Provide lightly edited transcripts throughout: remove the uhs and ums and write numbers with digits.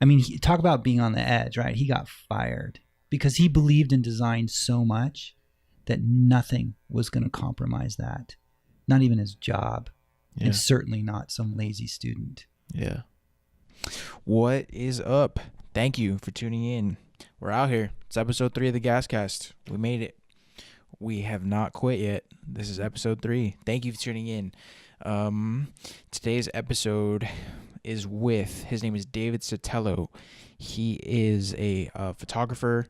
I mean, talk about being on the edge, right? He got fired because he believed in design so much that nothing was going to compromise that. Not even his job, and Yeah. certainly not some lazy student. Yeah. What is up? Thank you for tuning in. We're out here. It's episode 3 of the Gascast. We made it. We have not quit yet. This is episode 3. Thank you for tuning in. Today's episode is with, his name is David Sotelo. He is a photographer.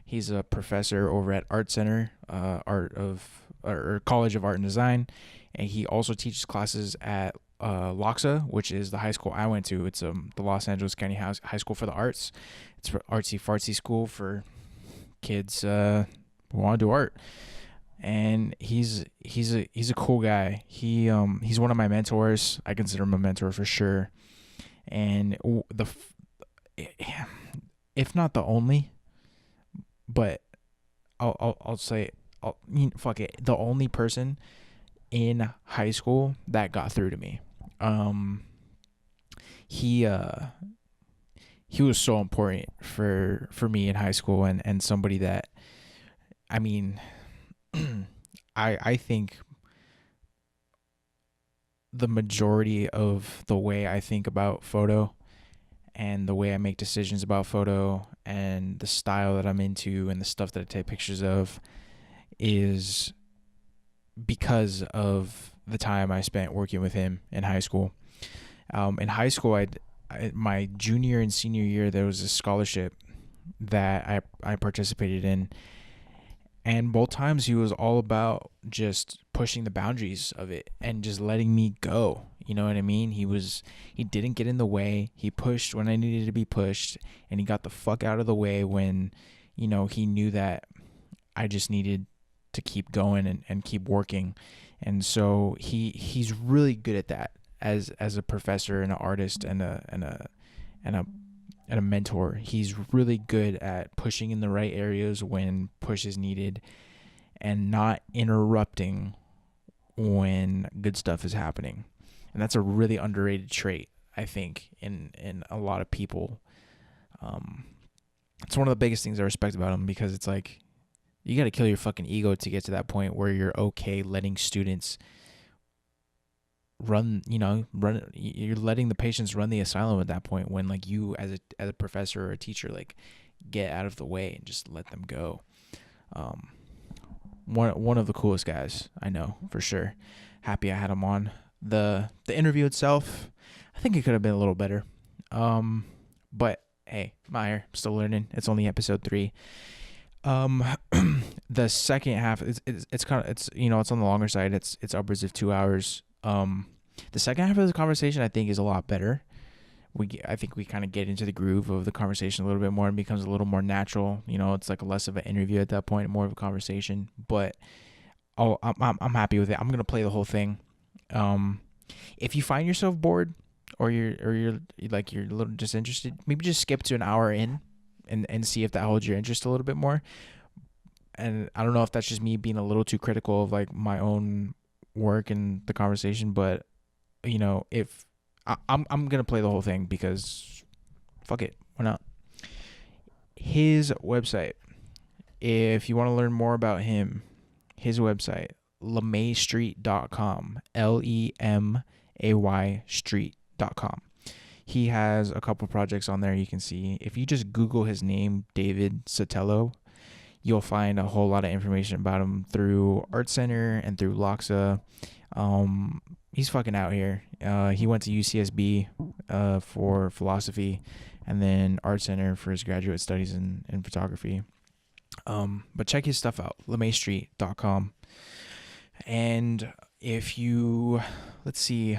He's a professor over at Art Center, College of Art and Design, and he also teaches classes at LAXA, which is the high school I went to. It's the Los Angeles County High School for the Arts. It's an artsy fartsy school for kids who want to do art. And he's a cool guy. He's one of my mentors. I consider him a mentor for sure. And if not the only, but I'll say, fuck it, the only person in high school that got through to me. He was so important for me in high school, and somebody that, I mean, I think the majority of the way I think about photo and the way I make decisions about photo and the style that I'm into and the stuff that I take pictures of is because of the time I spent working with him in high school. In high school, my junior and senior year, there was a scholarship that I participated in. And both times he was all about just pushing the boundaries of it and just letting me go. You know what I mean? He didn't get in the way. He pushed when I needed to be pushed, and he got the fuck out of the way when, he knew that I just needed to keep going and keep working. And so he's really good at that as a professor and an artist and a mentor. He's really good at pushing in the right areas when push is needed and not interrupting when good stuff is happening. And that's a really underrated trait, I think, in a lot of people. It's one of the biggest things I respect about him, because it's like, you got to kill your fucking ego to get to that point where you're okay letting students run, you're letting the patients run the asylum at that point, when like you as a professor or a teacher, like, get out of the way and just let them go. One of the coolest guys I know, for sure. Happy I had him on. The interview itself, I think it could have been a little better. But hey, I'm still learning. It's only episode 3. The second half, it's kind of, it's on the longer side. It's upwards of 2 hours. The second half of the conversation, I think, is a lot better. I think we kind of get into the groove of the conversation a little bit more and becomes a little more natural. It's like less of an interview at that point, more of a conversation. But I'm happy with it. I'm gonna play the whole thing. If you find yourself bored, or you're a little disinterested, maybe just skip to an hour in and see if that holds your interest a little bit more. And I don't know if that's just me being a little too critical of like my own work and the conversation, but if I'm gonna play the whole thing, because fuck it, why not? His website, if you want to learn more about him, his website, lemaystreet.com, LEMAY street.com. He has a couple projects on there you can see. If you just Google his name, David Sotelo, you'll find a whole lot of information about him through Art Center and through LAXA. He's fucking out here. He went to UCSB for philosophy, and then Art Center for his graduate studies in photography. But check his stuff out, lemaystreet.com. And if you, let's see,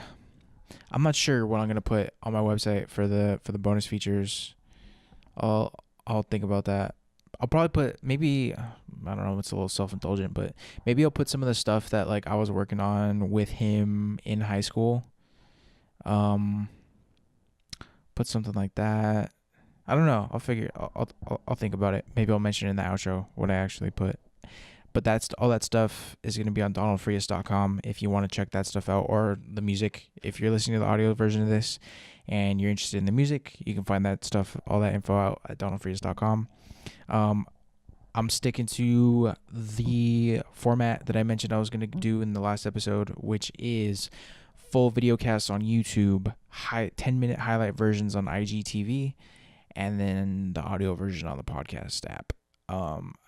I'm not sure what I'm gonna put on my website for the bonus features. I'll think about that. I'll probably put, maybe, I don't know, it's a little self-indulgent, but maybe I'll put some of the stuff that like I was working on with him in high school. Put something like that. I don't know. I'll think about it. Maybe I'll mention in the outro what I actually put. But that's all that stuff is going to be on donaldfrias.com if you want to check that stuff out, or the music. If you're listening to the audio version of this and you're interested in the music, you can find that stuff, all that info out at donaldfrias.com. I'm sticking to the format that I mentioned I was going to do in the last episode, which is full video casts on YouTube, 10-minute highlight versions on IGTV, and then the audio version on the podcast app.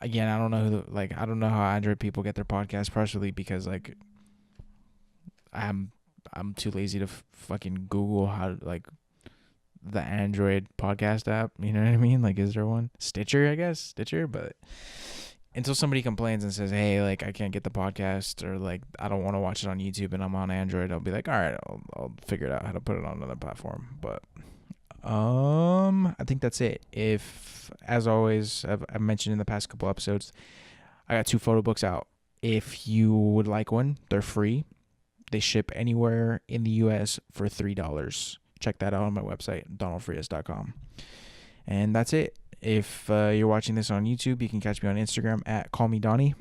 Again, I don't know I don't know how Android people get their podcasts, partially because like I'm too lazy to fucking Google how to, like, the Android podcast app, you know what I mean? Like, is there one? Stitcher, I guess. Stitcher, but until somebody complains and says, hey, like, I can't get the podcast, or like, I don't want to watch it on YouTube and I'm on Android, I'll be like, all right, I'll figure it out how to put it on another platform. But I think that's it. If, as always, I've mentioned in the past couple episodes, I got 2 photo books out. If you would like one, they're free. They ship anywhere in the US for $3. Check that out on my website, donaldfrias.com. And that's it. If you're watching this on YouTube, you can catch me on Instagram at callmedonnie.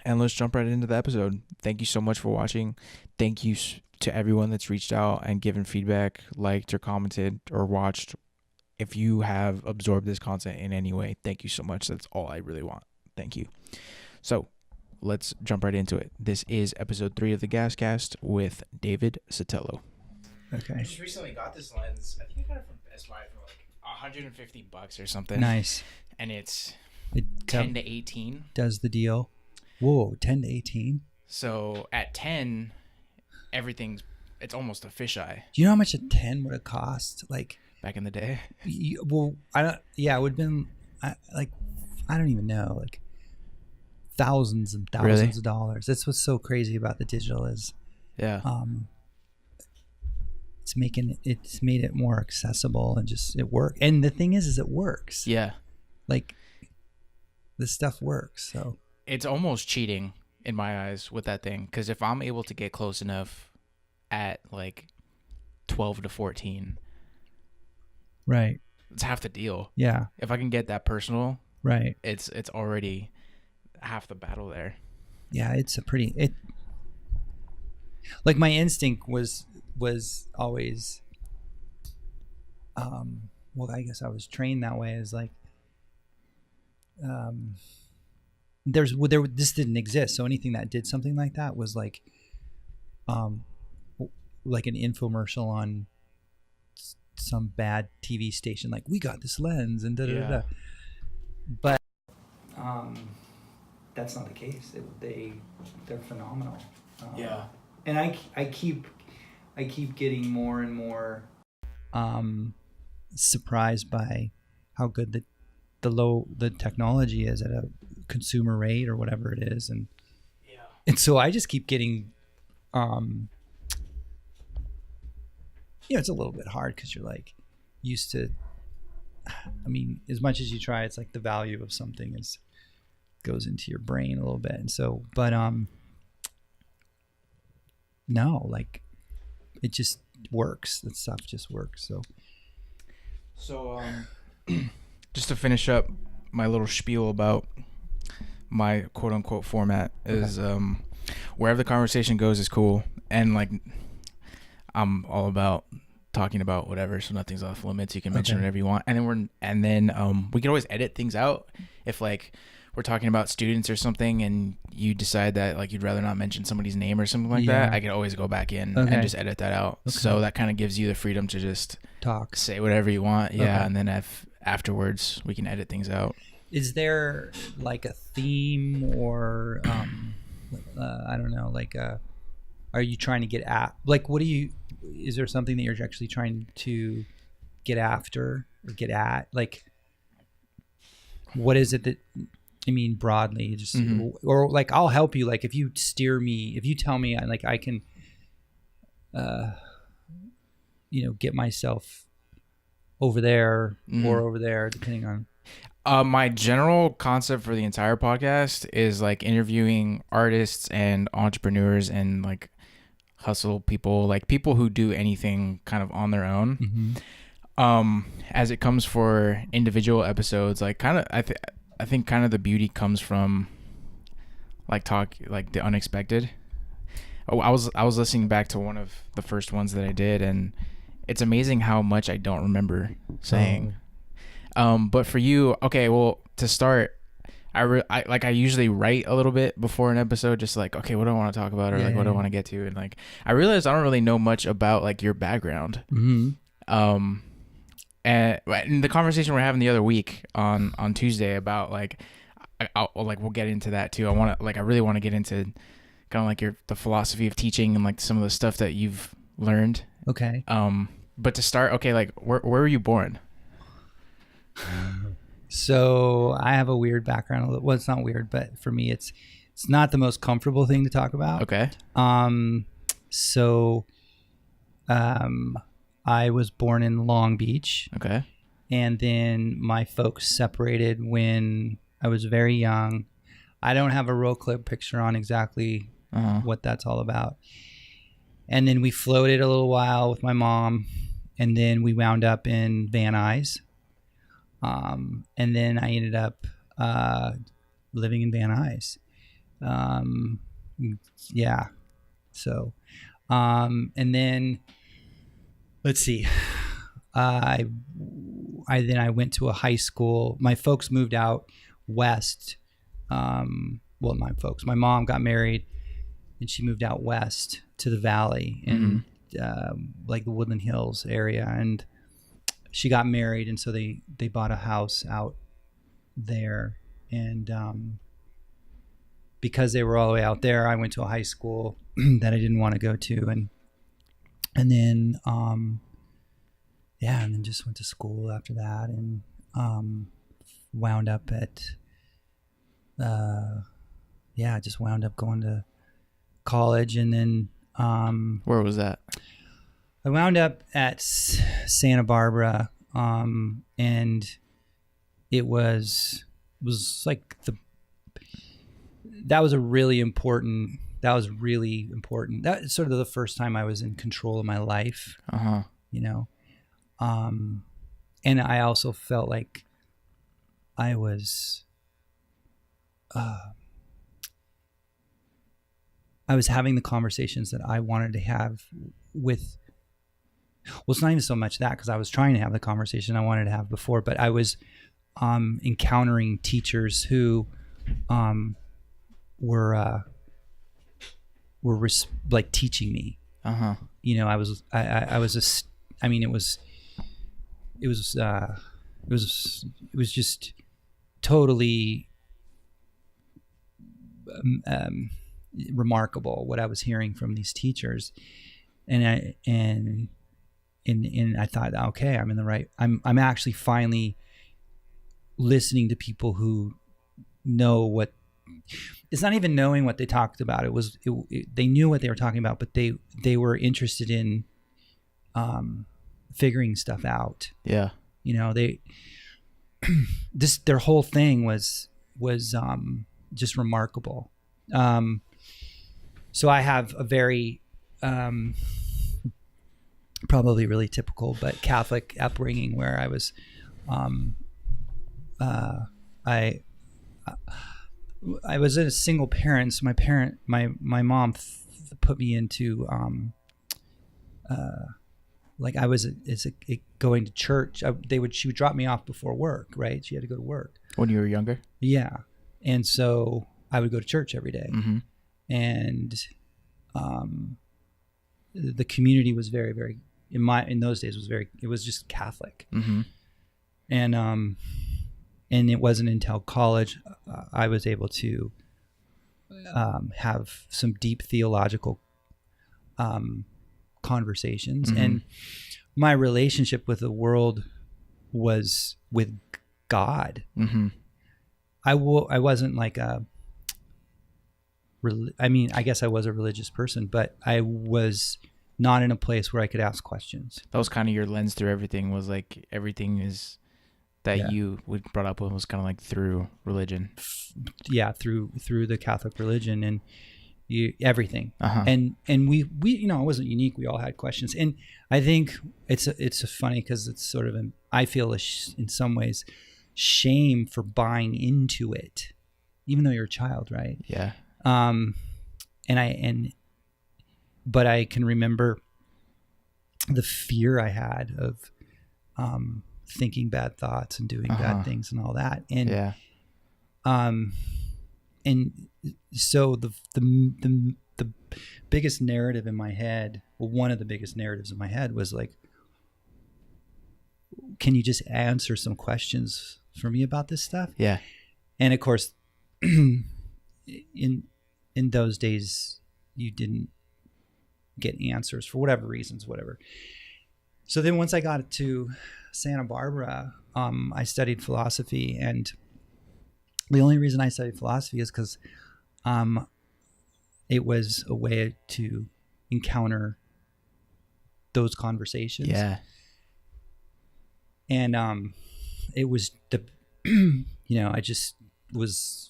And let's jump right into the episode. Thank you so much for watching. Thank you to everyone that's reached out and given feedback, liked or commented or watched. If you have absorbed this content in any way, thank you so much. That's all I really want. Thank you. So let's jump right into it. This is episode 3 of the Gast with David Sotelo. Okay. I just recently got this lens. I think I got it from Best Buy for like $150 or something. Nice. And it's It 10 to 18. does the deal. Whoa, 10 to 18. So at 10, it's almost a fisheye. Do you know how much a 10 would have cost? Like, back in the day. Well, I don't. Yeah, it would have been like, I don't even know, like thousands and thousands of dollars. That's what's so crazy about the digital is, yeah. It's made it more accessible and just it works. And the thing is it works. Yeah. Like, this stuff works. So it's almost cheating in my eyes with that thing, because if I'm able to get close enough at like 12 to 14, right, it's half the deal. Yeah. If I can get that personal, right, it's already half the battle there. Yeah, it's like my instinct was always, well, I guess I was trained that way, is like, this didn't exist, so anything that did something like that was like an infomercial on some bad TV station, like, we got this lens and da. But that's not the case. They're phenomenal. Yeah. And I keep getting more and more surprised by how good the technology is at a consumer rate or whatever it is, and so I just keep getting it's a little bit hard because you're like used to, I mean, as much as you try, it's like the value of something goes into your brain a little bit, and so, but no, like, it just works. That stuff just works. So just to finish up my little spiel about my quote unquote format is, wherever the conversation goes is cool, and like, I'm all about talking about whatever, so nothing's off limits. You can mention whatever you want, and then we can always edit things out if like we're talking about students or something, and you decide that like you'd rather not mention somebody's name or something like that. I could always go back in and just edit that out. So that kind of gives you the freedom to just say whatever you want. And then afterwards we can edit things out. Is there like a theme or I don't know, like are you trying to get at, like, is there something that you're actually trying to get after or get at? Like, what is it that, I mean, broadly, just, or like, I'll help you. Like, if you tell me, like, I can, get myself over there or over there, depending on. My general concept for the entire podcast is like interviewing artists and entrepreneurs and like hustle people, like people who do anything kind of on their own. As it comes for individual episodes, like kind of, I think kind of the beauty comes from like talk like the unexpected. Oh, I was listening back to one of the first ones that I did, and it's amazing how much I don't remember saying. But for you, okay, well, to start, I usually write a little bit before an episode, just like, okay, what do I want to talk about, or what do I want to get to, and like I realized I don't really know much about like your background. And in the conversation we're having the other week on Tuesday about like, we'll get into that too. I really want to get into kind of like the philosophy of teaching and like some of the stuff that you've learned. Okay. But to start, okay, like where were you born? So I have a weird background. Well, it's not weird, but for me, it's not the most comfortable thing to talk about. Okay. So, I was born in Long Beach. Okay. And then my folks separated when I was very young. I don't have a real clear picture on exactly what that's all about. And then we floated a little while with my mom, and then we wound up in Van Nuys. And then I ended up living in Van Nuys. Yeah. So, and then let's see. Then I went to a high school. My folks moved out west. Well, my mom got married, and she moved out west to the valley in like the Woodland Hills area, and she got married, and so they bought a house out there, and because they were all the way out there, I went to a high school that I didn't want to go to, and then and then just went to school after that, and wound up at just wound up going to college, and then where was that? I wound up at Santa Barbara, and it was like that was really important. That's sort of the first time I was in control of my life. You know, and I also felt like I was having the conversations that I wanted to have with. Well, it's not even so much that, because I was trying to have the conversation I wanted to have before, but I was encountering teachers who were like teaching me. You know, it was just totally remarkable what I was hearing from these teachers, and I thought, okay, I'm in the right. I'm actually finally listening to people who know what. It's not even knowing what they talked about. They knew what they were talking about, but they were interested in figuring stuff out. Yeah, you know, their whole thing was just remarkable. So I have a very probably really typical but Catholic upbringing, where I was I was a single parent. So my mom put me into like I was going to church. She would drop me off before work, right? She had to go to work when you were younger. Yeah, and so I would go to church every day. And the community was very, very in those days it was just Catholic. And it wasn't until college I was able to have some deep theological conversations, and my relationship with the world was with God. I wasn't like I guess I was a religious person, but I was not in a place where I could ask questions. That was kind of your lens through everything, was like everything is that you would brought up with was kind of like through religion. Yeah, through the Catholic religion, and everything. And we you know, it wasn't unique. We all had questions, and I think it's funny because it's sort of I feel in some ways shame for buying into it, even though you're a child, right? Yeah. Um, but I can remember the fear I had of thinking bad thoughts and doing bad things and all that. And Yeah. And so the biggest narrative in my head, well, one of the biggest narratives in my head was like, can you just answer some questions for me about this stuff? Yeah. And of course, in those days, you didn't get answers for whatever reasons, whatever. So then once I got to Santa Barbara, I studied philosophy, and the only reason I studied philosophy is because it was a way to encounter those conversations. Yeah. And it was I just was.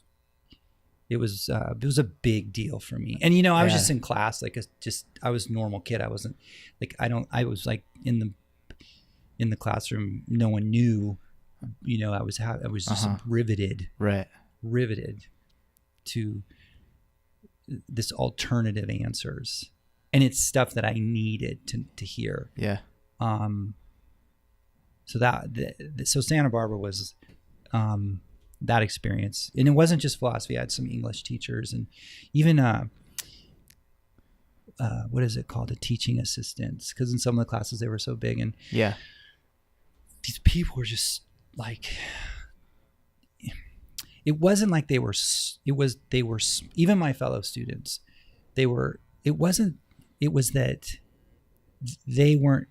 It was a big deal for me. And I was just in class, like I was a normal kid. I wasn't like I was like in the classroom. No one knew. I was just riveted to this alternative answers, and it's stuff that I needed to hear. Yeah. So Santa Barbara was that experience, and it wasn't just philosophy. I had some English teachers, and even what is it called, a teaching assistants, because in some of the classes they were so big, and these people were just like, it wasn't like they were even my fellow students, it was that they weren't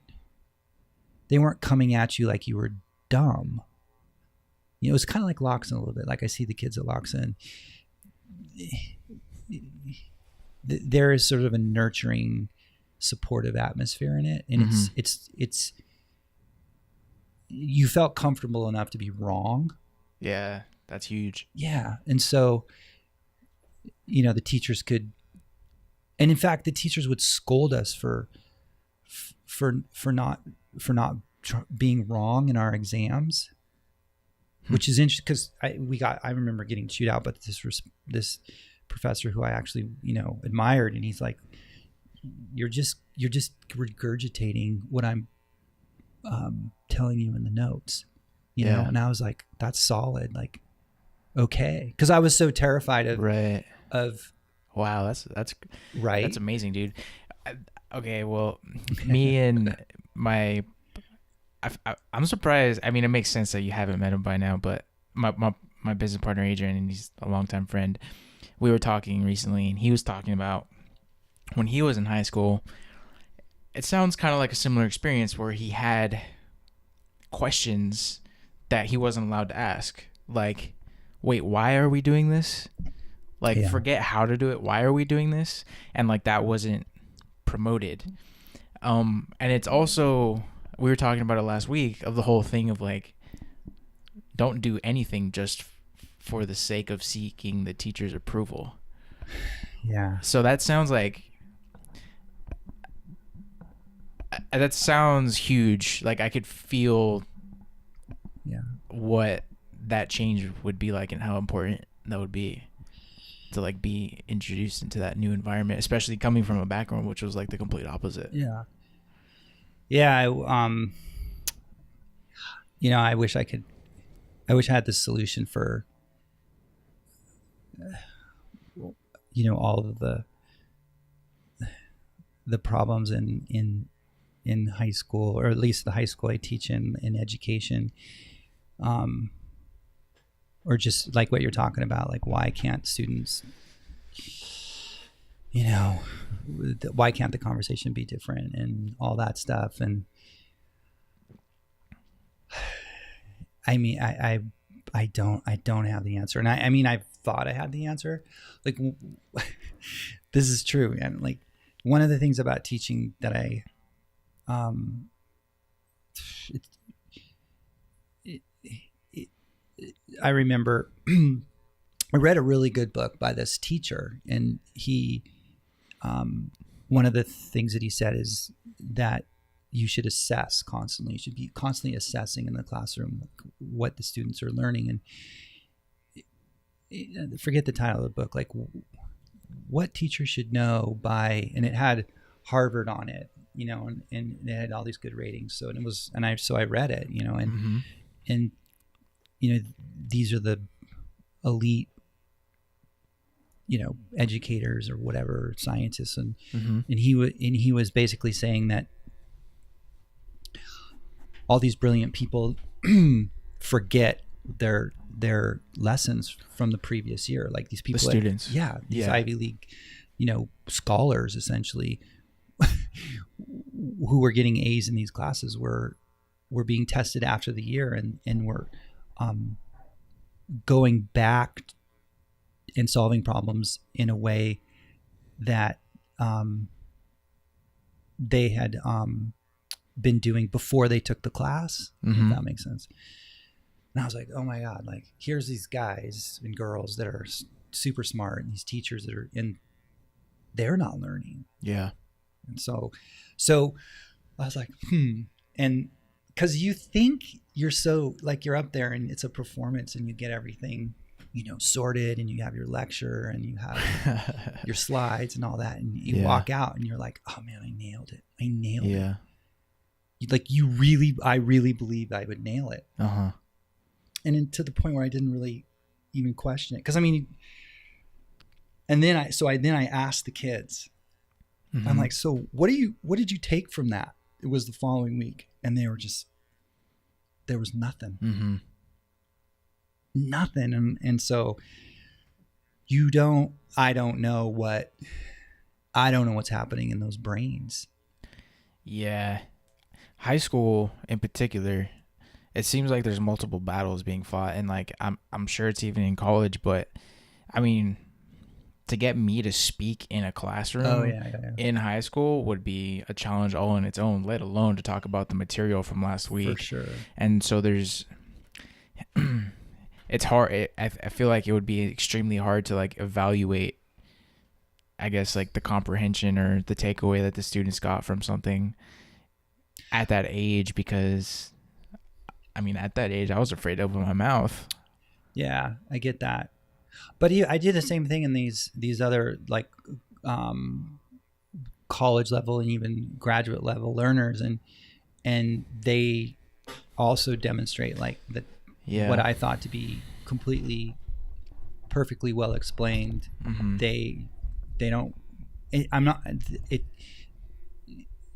coming at you like you were dumb. It was kind of like Loxon a little bit. Like I see the kids at Loxon. There is sort of a nurturing, supportive atmosphere in it, and it's you felt comfortable enough to be wrong. Yeah, that's huge. Yeah, and so the teachers could, and in fact, the teachers would scold us for not being wrong in our exams. Which is interesting because I remember getting chewed out, but this professor who I actually admired, and he's like, you're just regurgitating what I'm telling you in the notes, know. And I was like, that's solid, like, okay, because I was so terrified of wow, that's right, that's amazing, dude. Okay, well, me and I'm surprised. I mean, it makes sense that you haven't met him by now, but my business partner, Adrian, and he's a longtime friend, we were talking recently, and he was talking about when he was in high school. It sounds kind of like a similar experience where he had questions that he wasn't allowed to ask. Like, wait, why are we doing this? Like, forget how to do it. Why are we doing this? And like, that wasn't promoted. And it's also, we were talking about it last week, of the whole thing of like, don't do anything just for the sake of seeking the teacher's approval. Yeah. So that sounds huge. Like, I could feel what that change would be like and how important that would be to like be introduced into that new environment, especially coming from a background which was like the complete opposite. Yeah. I wish I had the solution for all of the problems in high school, or at least the high school I teach in education, or just like what you're talking about, like, why can't students, why can't the conversation be different and all that stuff? And I mean, I don't have the answer. And I mean, I thought I had the answer. Like, this is true. And like, one of the things about teaching that I remember I read a really good book by this teacher, and he, one of the things that he said is that you should assess constantly. You should be constantly assessing in the classroom what the students are learning. And forget the title of the book, like what teachers should know by, and it had Harvard on it, you know, and it had all these good ratings. So, and it was, and I read it, you know, Mm-hmm. and, you know, these are the elite, you know, educators or whatever, scientists. Mm-hmm. And he was basically saying that all these brilliant people forget their lessons from the previous year. Like these people, The students. these Ivy League, you know, scholars essentially who were getting A's in these classes were being tested after the year and were going back and solving problems in a way that they had been doing before they took the class, Mm-hmm. if that makes sense. And I was like, oh my God, like here's these guys and girls that are super smart and these teachers that are in, they're not learning. Yeah. And so I was like, and because you think you're so like you're up there and it's a performance and you get everything, you know, sorted and you have your lecture and you have your slides and all that, and you walk out and you're like, oh man, I nailed it. Yeah. Like I really believed I would nail it. Uh-huh. And then to the point where I didn't really even question it. Cause I mean, and then I asked the kids, Mm-hmm. I'm like, so what did you take from that? It was the following week. And they were just, there was nothing, Mm-hmm. nothing. And so I don't know what's happening in those brains. Yeah. High school in particular, it seems like there's multiple battles being fought, and like I'm sure it's even in college, but I mean, to get me to speak in a classroom in high school would be a challenge all on its own, let alone to talk about the material from last week. For sure. And so there's it's hard. I feel like it would be extremely hard to like evaluate, I guess, like the comprehension or the takeaway that the students got from something at that age, because I mean, at that age, I was afraid to open my mouth. Yeah, I get that. But I did the same thing in these other like college level and even graduate level learners, and they also demonstrate like that what I thought to be completely perfectly well explained. Mm-hmm. They don't. I'm not. It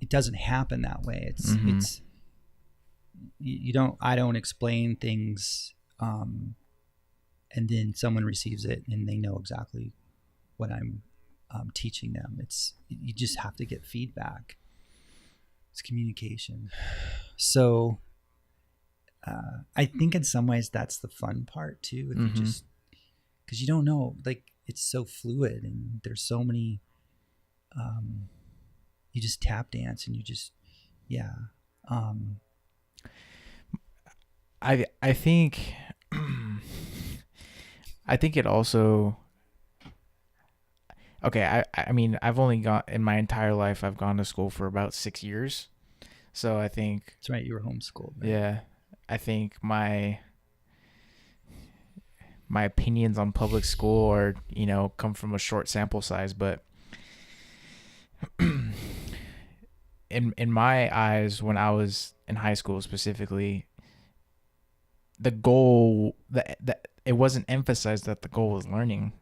doesn't happen that way. It's you don't. I don't explain things. And then someone receives it and they know exactly what I'm teaching them. You just have to get feedback. It's communication. So I think in some ways that's the fun part too. If you just, because you don't know, like it's so fluid and there's so many. You just tap dance and you just, yeah. I think. I think it also, okay, I mean, I've only got, in my entire life, I've gone to school for about 6 years. So I think. That's right, you were homeschooled. Right? Yeah. I think my opinions on public school are, you know, come from a short sample size, but in my eyes, when I was in high school specifically, the goal, that it wasn't emphasized that the goal was learning.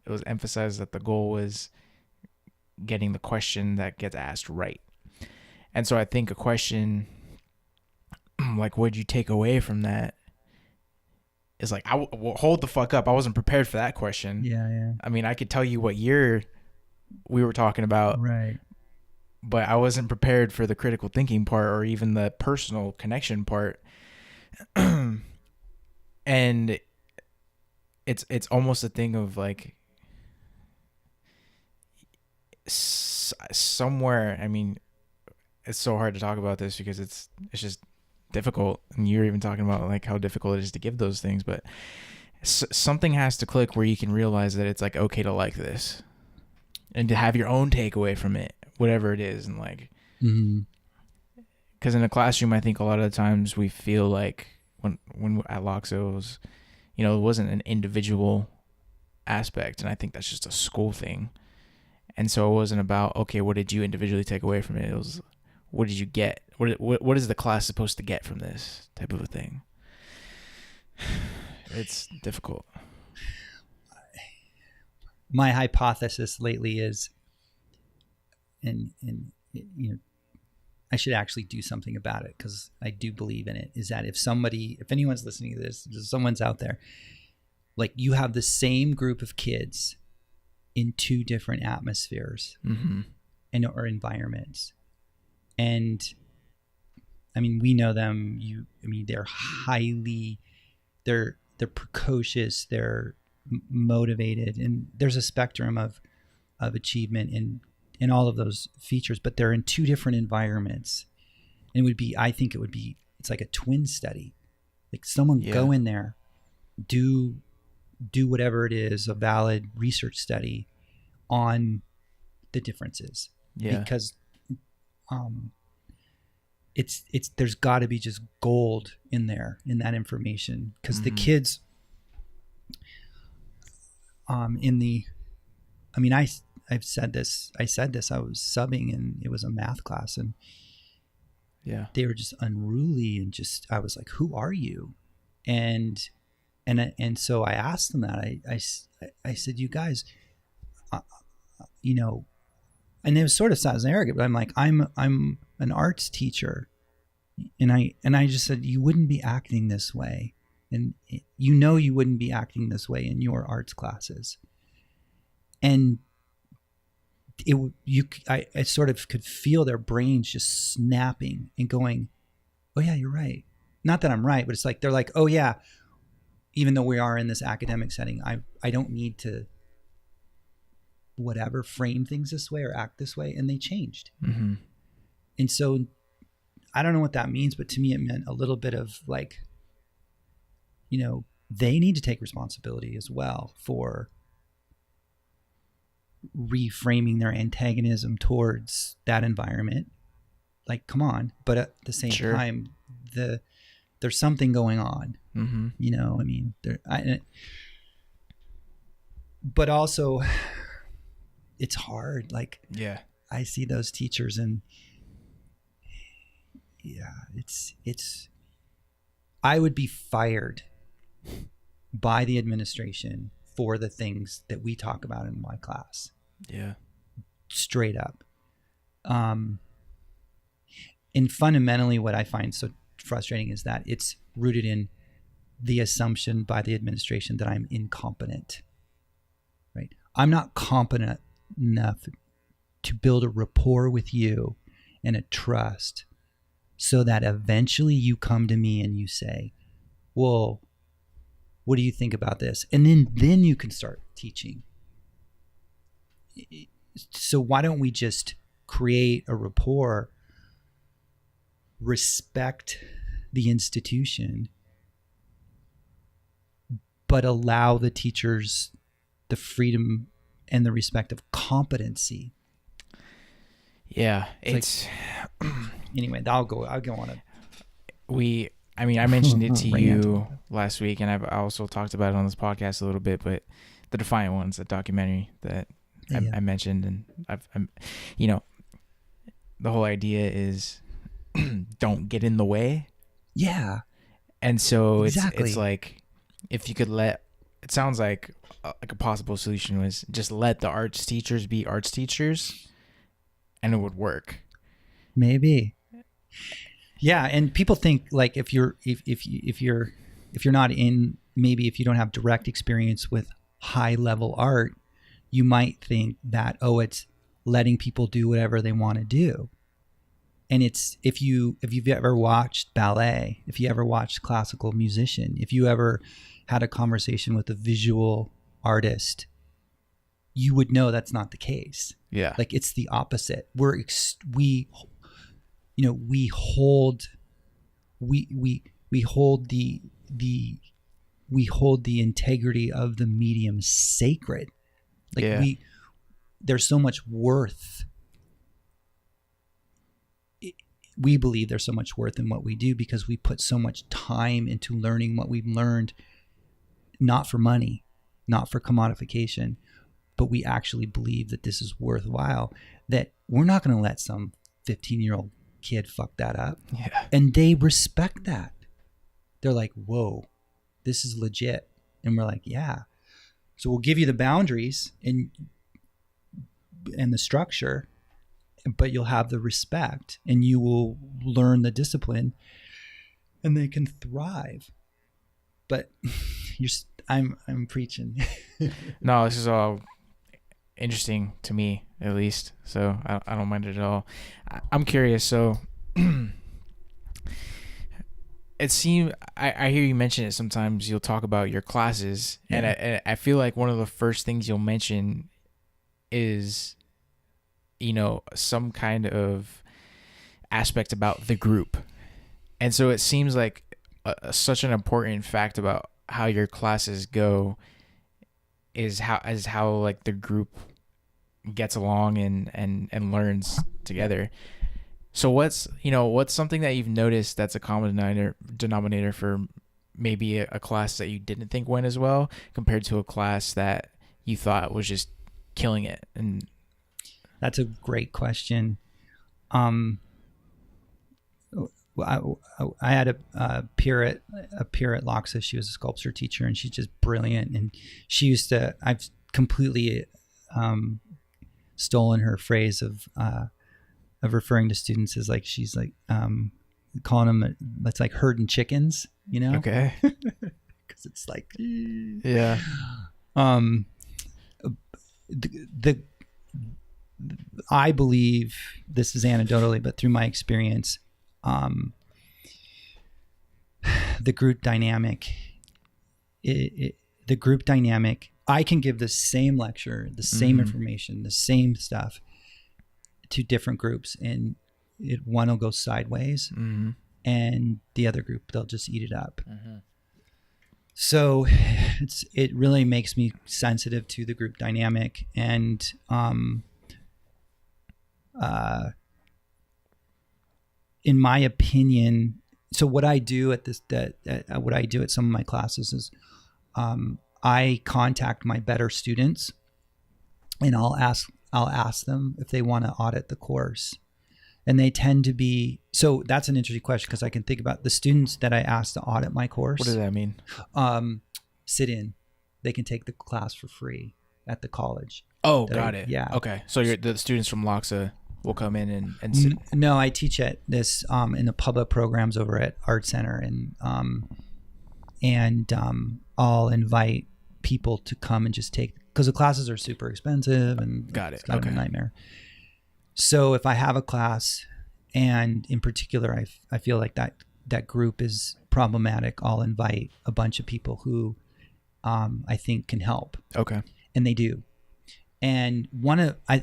It was emphasized that the goal was getting the question that gets asked right. And so I think a question like, what'd you take away from that, is like, hold the fuck up. I wasn't prepared for that question. Yeah. I mean, I could tell you what year we were talking about. Right. But I wasn't prepared for the critical thinking part or even the personal connection part. And it's almost a thing of like somewhere. I mean, it's so hard to talk about this because it's just difficult, and you're even talking about like how difficult it is to give those things. But something has to click where you can realize that it's like okay to like this, and to have your own takeaway from it, whatever it is, and like. Because in a classroom, I think a lot of the times we feel like when at Loxo, it was, you know, it wasn't an individual aspect, and I think that's just a school thing. And so it wasn't about, okay, what did you individually take away from it? It was, what did you get? What is the class supposed to get from this type of a thing? It's difficult. My hypothesis lately is, and I should actually do something about it because I do believe in it, is that if anyone's listening to this, if someone's out there, like you have the same group of kids in two different atmospheres or environments. And I mean, we know them. They're they're precocious, they're motivated, and there's a spectrum of achievement in all of those features, but they're in two different environments. And it's like a twin study. Like someone go in there, do whatever it is, a valid research study on the differences. Yeah. Because there's got to be just gold in that information, because the kids I've said this, I was subbing and it was a math class, and they were just unruly, and just, I was like, who are you? And so I asked them that. I said, you guys, and it was sort of sounds arrogant, but I'm like, I'm an arts teacher. And I just said, you wouldn't be acting this way. And you wouldn't be acting this way in your arts classes. And I sort of could feel their brains just snapping and going, oh yeah, you're right. Not that I'm right, but it's like, they're like, oh yeah, even though we are in this academic setting, I don't need to whatever frame things this way or act this way. And they changed. Mm-hmm. And so I don't know what that means, but to me, it meant a little bit of like, they need to take responsibility as well for reframing their antagonism towards that environment. Like, come on. But at the same time, there's something going on, but also it's hard. Like, I see those teachers and I would be fired by the administration for the things that we talk about in my class. Yeah. Straight up. And fundamentally what I find so frustrating is that it's rooted in the assumption by the administration that I'm incompetent, right? I'm not competent enough to build a rapport with you and a trust so that eventually you come to me and you say, well, what do you think about this? And then you can start teaching. So why don't we just create a rapport, respect the institution, but allow the teachers the freedom and the respect of competency? Yeah, it's like, anyway, I'll go on it. I mentioned it to you last week, and I've also talked about it on this podcast a little bit, but the Defiant Ones, the documentary that I mentioned, and I'm the whole idea is don't get in the way. Yeah. And so it's like, if you could it sounds like a possible solution was just let the arts teachers be arts teachers, and it would work. Maybe. Yeah, and people think like if you're not in, maybe if you don't have direct experience with high level art, you might think that it's letting people do whatever they want to do. And it's if you've ever watched ballet, if you ever watched classical musician, if you ever had a conversation with a visual artist, you would know that's not the case. Yeah, like it's the opposite. We hold the integrity of the medium sacred. Like there's so much worth. We believe there's so much worth in what we do because we put so much time into learning what we've learned, not for money. not for commodification, but we actually believe that this is worthwhile, that we're not going to let some 15-year-old kid fuck that up. Yeah. And they respect that. They're like, whoa, this is legit. And we're like, yeah. So we'll give you the boundaries and the structure, but you'll have the respect and you will learn the discipline and they can thrive. But I'm preaching. No, this is all interesting to me, at least. So I don't mind it at all. I'm curious. So it seems I hear you mention it sometimes. You'll talk about your classes, Yeah. and I feel like one of the first things you'll mention is, some kind of aspect about the group. And so it seems like such an important fact about how your classes go is how like the group gets along and learns together. So what's something that you've noticed that's a common denominator for maybe a class that you didn't think went as well compared to a class that you thought was just killing it? And that's a great question. I had a peer at Loxa. She was a sculpture teacher, and she's just brilliant. And she used to. I've completely stolen her phrase of referring to students as like she's like calling them. It's like herding chickens, Okay. Because it's like Yeah. The I believe, this is anecdotally, but through my experience, the group dynamic, I can give the same lecture, the same information, the same stuff to different groups, and one will go sideways, and the other group, they'll just eat it up. So it really makes me sensitive to the group dynamic. And in my opinion, so what I do at what I do at some of my classes is I contact my better students, and I'll ask them if they want to audit the course. And they tend to be, so that's an interesting question, because I can think about the students that I asked to audit my course. What does that mean? Sit in. They can take the class for free at the college. Oh, got it. Yeah. Okay. So the students from Loxa will come in and sit. No, I teach at this in the public programs over at Art Center, and I'll invite people to come and just take, because the classes are super expensive and Got it. It's kind of a nightmare. So if I have a class, and in particular I feel like that group is problematic, I'll invite a bunch of people who I think can help. Okay. And they do. And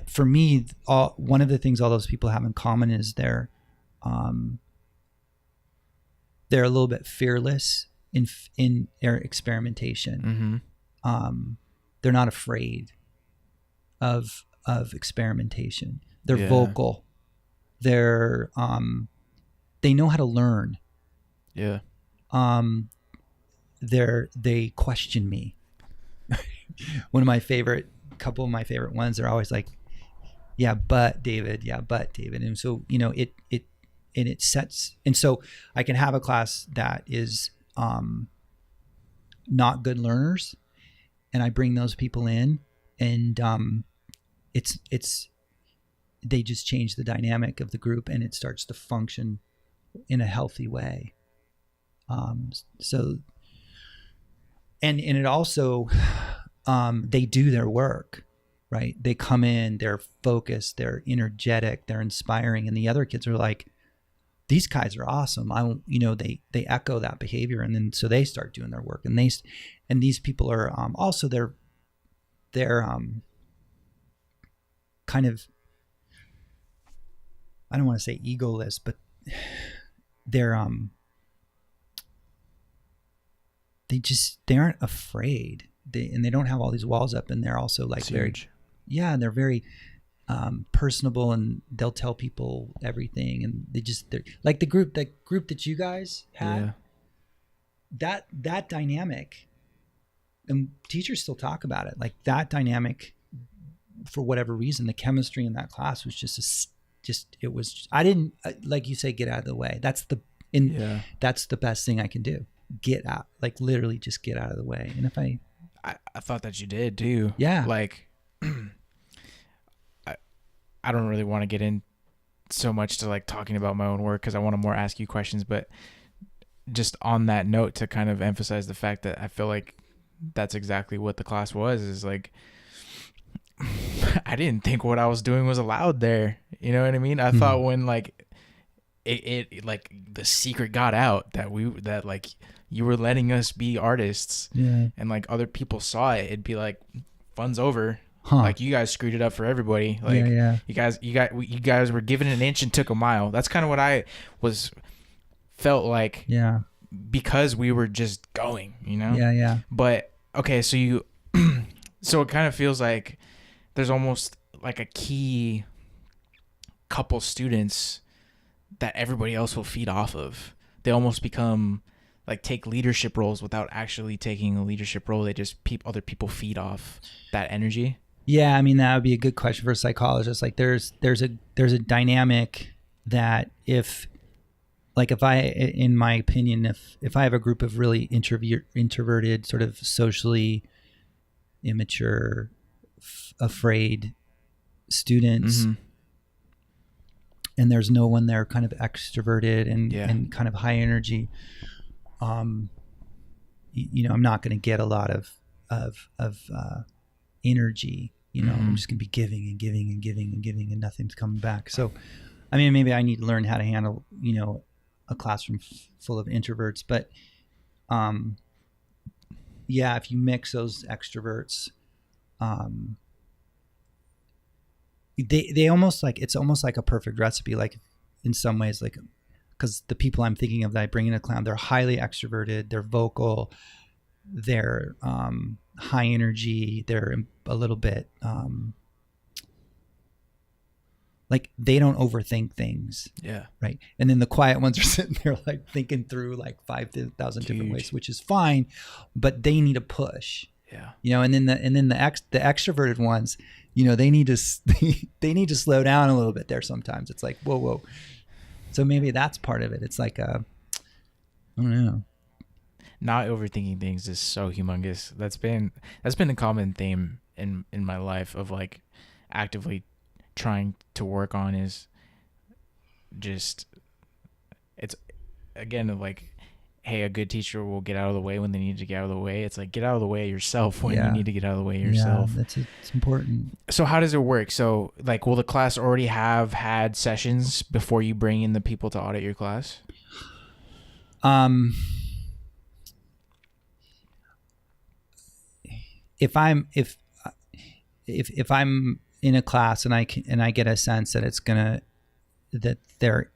for me, one of the things all those people have in common is they're a little bit fearless in their experimentation. They're not afraid of experimentation. They're vocal. They're they know how to learn. Yeah. They question me. Couple of my favorite ones are always like, yeah, but David. And so, it sets, and so I can have a class that is not good learners, and I bring those people in, and they just change the dynamic of the group, and it starts to function in a healthy way. So, and it also, they do their work, right? They come in, they're focused, they're energetic, they're inspiring. And the other kids are like, these guys are awesome. They echo that behavior. And then, so they start doing their work, and these people are, also they're kind of, I don't want to say egoless, but they're, they aren't afraid. They don't have all these walls up, and they're also like they're very personable, and they'll tell people everything, and they're like the group that you guys had. That dynamic and teachers still talk about it. Like that dynamic, for whatever reason, the chemistry in that class was it was, I didn't, like you say, get out of the way. That's the best thing I can do. Get out, like literally just get out of the way. And if I thought that you did too. Yeah. Like, I don't really want to get in so much to like talking about my own work, because I want to more ask you questions, but just on that note, to kind of emphasize the fact that I feel like that's exactly what the class was, is like, I didn't think what I was doing was allowed there. You know what I mean? I thought when like it like the secret got out that like you were letting us be artists, and like other people saw it, it'd be like, fun's over. Like you guys screwed it up for everybody. Like you guys were given an inch and took a mile. That's kind of what I felt like. Yeah. Because we were just going, you know? Yeah. But okay, so so it kind of feels like there's almost like a key couple students that everybody else will feed off of. They almost become like take leadership roles without actually taking a leadership role. They just other people feed off that energy. Yeah, I mean, that would be a good question for a psychologist. Like there's a dynamic that if I, in my opinion, if I have a group of really introverted, sort of socially immature, afraid students, and there's no one there kind of extroverted and kind of high energy, you know, I'm not going to get a lot of energy. You know, I'm just going to be giving and giving and giving and giving, and nothing's coming back. So, I mean, maybe I need to learn how to handle, you know, a classroom full of introverts. But, yeah, if you mix those extroverts, they almost like, it's almost like a perfect recipe. Like in some ways, like, because the people I'm thinking of that I bring in a clown, they're highly extroverted, they're vocal, they're high energy, they're a little bit like they don't overthink things. Yeah. Right. And then the quiet ones are sitting there like thinking through like 5,000 different ways, which is fine, but they need a push. Yeah. You know, and then the extroverted ones, you know, they need to slow down a little bit there sometimes. It's like, whoa. So maybe that's part of it. It's like I don't know. Not overthinking things is so humongous. That's been a common theme in my life of like actively trying to work on, is just, it's again like, hey, a good teacher will get out of the way when they need to get out of the way. It's like, get out of the way yourself when you need to get out of the way yourself. Yeah, it's important. So how does it work? So like, will the class already have had sessions before you bring in the people to audit your class? If I'm in a class and I get a sense that they're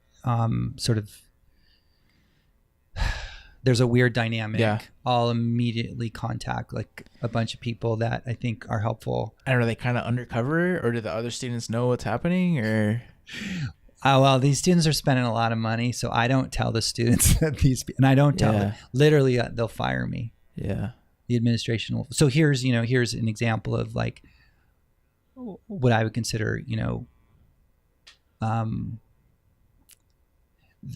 sort of, there's a weird dynamic, I'll immediately contact like a bunch of people that I think are helpful. And are they kind of undercover, or do the other students know what's happening, or? Well, these students are spending a lot of money, so I don't tell the students that and I don't tell them. Literally, they'll fire me. Yeah. The administration will. So here's an example of like what I would consider, you know,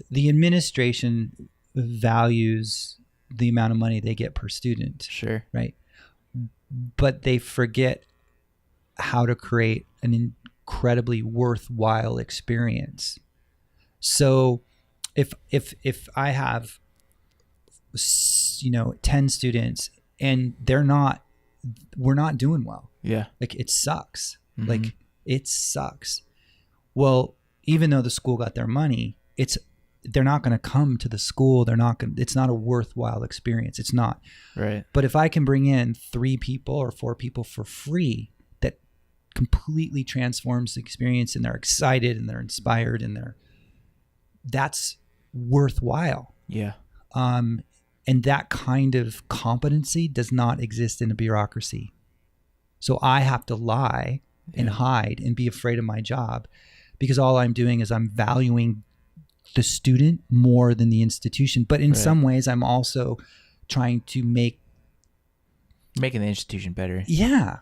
the administration values the amount of money they get per student. Sure. Right. But they forget how to create an incredibly worthwhile experience. So if I have, you know, 10 students and we're not doing well. Yeah. Like it sucks. Mm-hmm. Like it sucks. Well, even though the school got their money, they're not going to come to the school. It's not a worthwhile experience. It's not. Right. But if I can bring in 3 people or 4 people for free, that completely transforms the experience, and they're excited and they're inspired and that's worthwhile. Yeah. And that kind of competency does not exist in a bureaucracy. So I have to lie and hide and be afraid of my job, because all I'm doing is I'm valuing the student more than the institution. But in some ways, I'm also trying to make Making the institution better. Yeah.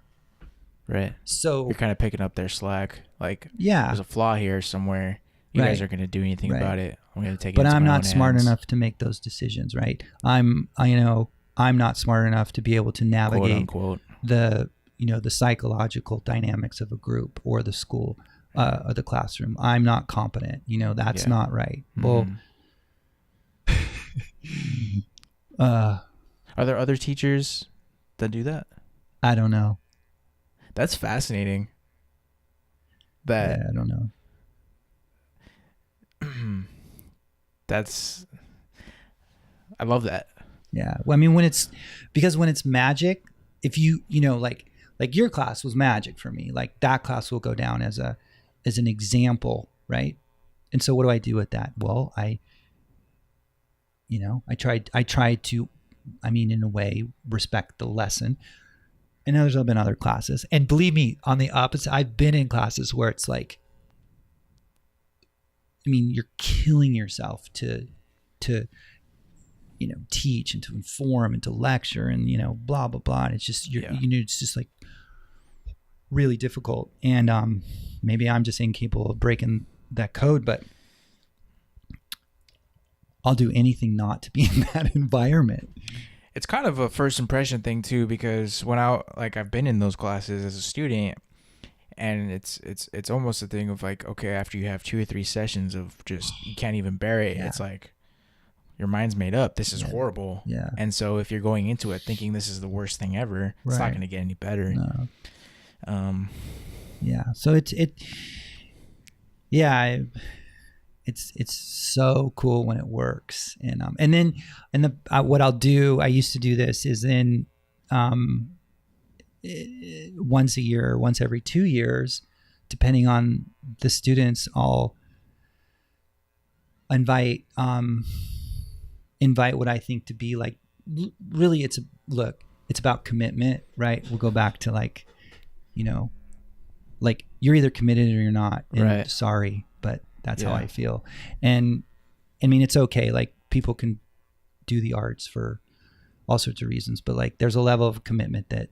Right. So You're kind of picking up their slack. Like, yeah, there's a flaw here somewhere. You guys aren't going to do anything about it. I'm going to take it but into I'm my not own smart hands. enough to make those decisions, right? I'm not smart enough to be able to navigate Quote unquote. the the psychological dynamics of a group or the school or the classroom. I'm not competent. That's not right. Well, are there other teachers that do that? I don't know. That's fascinating. Yeah, I don't know. I love that. Yeah. Well, I mean, when it's magic, if like your class was magic for me, like that class will go down as an example, right? And so what do I do with that? Well, I tried to, in a way, respect the lesson. And there's been other classes. And believe me, on the opposite, I've been in classes where it's like, you're killing yourself to teach and to inform and to lecture and, blah, blah, blah. And it's just, it's just like really difficult. And maybe I'm just incapable of breaking that code, but I'll do anything not to be in that environment. It's kind of a first impression thing too, because when I've been in those classes as a student, and it's almost a thing of like, okay, after you have 2 or 3 sessions of just, you can't even bear it. Yeah. It's like, your mind's made up. This is horrible. Yeah. And so if you're going into it thinking this is the worst thing ever, it's not going to get any better. No. Yeah. So it's so cool when it works. And then what I'll do, I used to do this, is in once a year, once every 2 years, depending on the students, I'll invite what I think to be like, really it's about commitment, right? We'll go back to like you're either committed or you're not. And right. Sorry, but that's how I feel. And it's okay. Like, people can do the arts for all sorts of reasons, but like there's a level of commitment that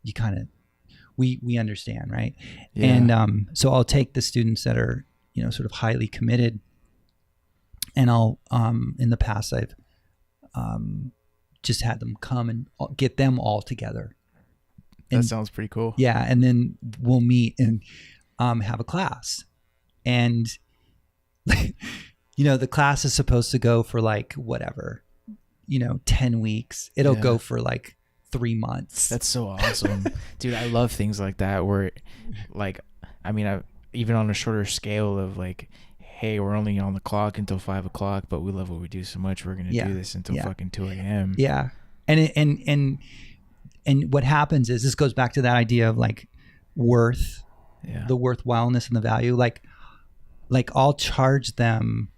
you kind of, we understand, right? Yeah. And so I'll take the students that are sort of highly committed, and I'll in the past I've just had them come and get them all together. That sounds pretty cool. Yeah, and then we'll meet and have a class, and the class is supposed to go for like whatever, 10 weeks. It'll go for like 3 months. That's so awesome. Dude, I love things like that where, like, even on a shorter scale of like, hey, we're only on the clock until 5 o'clock, but we love what we do so much, we're going to do this until fucking 2 a.m. Yeah. And what happens is, this goes back to that idea of like worth, the worthwhileness and the value. Like I'll charge them,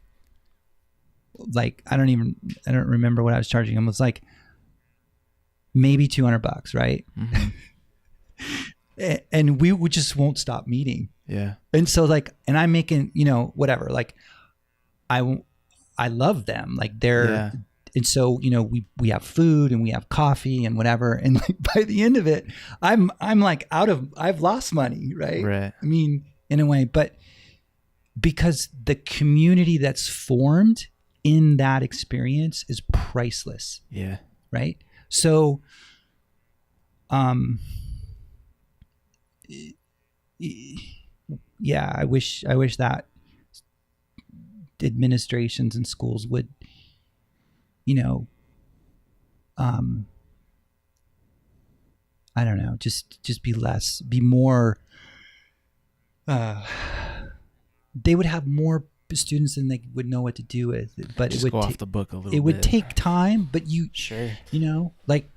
like, I don't remember what I was charging them. It was like maybe $200, right? Mm-hmm. And we just won't stop meeting. Yeah. And so like, and I'm making, whatever, like I love them. Like they're, and so, we have food and we have coffee and whatever. And like by the end of it, I'm like I've lost money, right? Right. In a way, but because the community that's formed in that experience is priceless. Yeah. Right. So, yeah, I wish that administrations and schools would, I don't know, just be more, they would have more students than they would know what to do with it, but just it would go off the book a little bit. It would take time, but sure, like,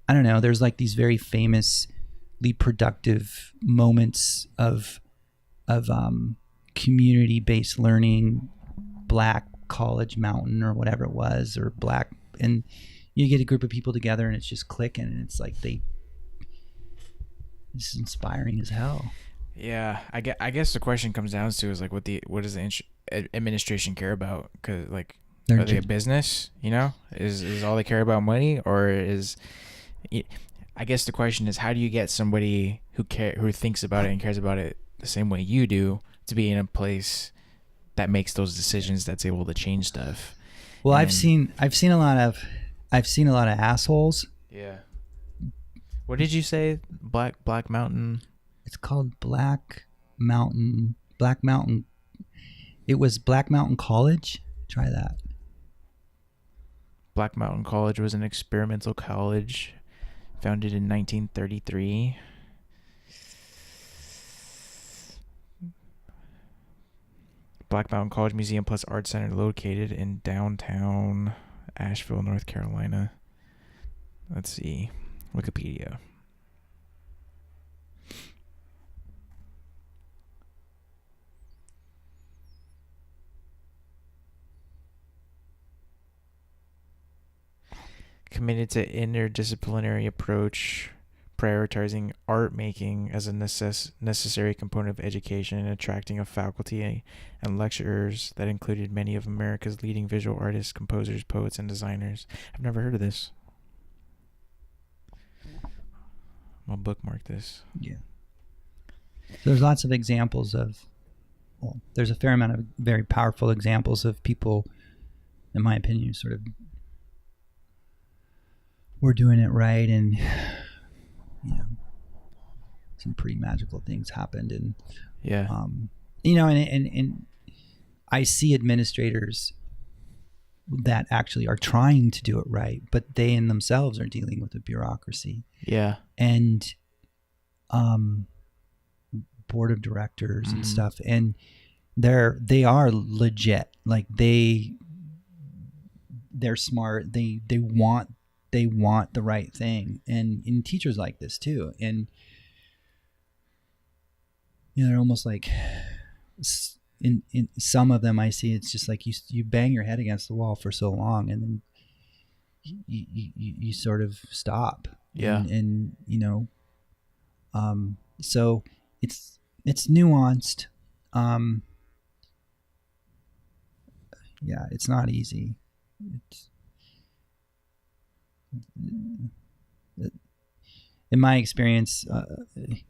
I don't know, there's like these very famously productive moments of community-based learning, Black College Mountain or whatever it was, or Black, and you get a group of people together and it's just clicking, and it's like it's inspiring as hell. Yeah, I guess the question comes down to is like, what does the administration care about? Because like, They're Are they a just, business? You know, is all they care about money, or is? I guess the question is, how do you get somebody who thinks about it and cares about it the same way you do to be in a place that makes those decisions, that's able to change stuff? well, And I've seen a lot of assholes. yeah. What did you say? Black Mountain. It's called Black Mountain. It was Black Mountain College. Try that. Black Mountain College was an experimental college founded in 1933. Black Mountain College Museum plus Art Center located in downtown Asheville, North Carolina. Let's see. Wikipedia. Committed to interdisciplinary approach, prioritizing art making as a necessary component of education and attracting a faculty and lecturers that included many of America's leading visual artists, composers, poets, and designers. I've never heard of this. I'll bookmark this. Yeah. So there's lots of examples of, well, there's a fair amount of very powerful examples of people, in my opinion, sort of we're doing it right, and you know, some pretty magical things happened, and Yeah. you know, and I see administrators that actually are trying to do it right, but they in themselves are dealing with a bureaucracy. Yeah. And board of directors and stuff, and they are legit. Like they're smart. They want the right thing, and in teachers like this too. And you know, they're almost like, in some of them I see, it's just like you bang your head against the wall for so long, and then you sort of stop. Yeah. And you know, so it's nuanced. Yeah, it's not easy. In my experience,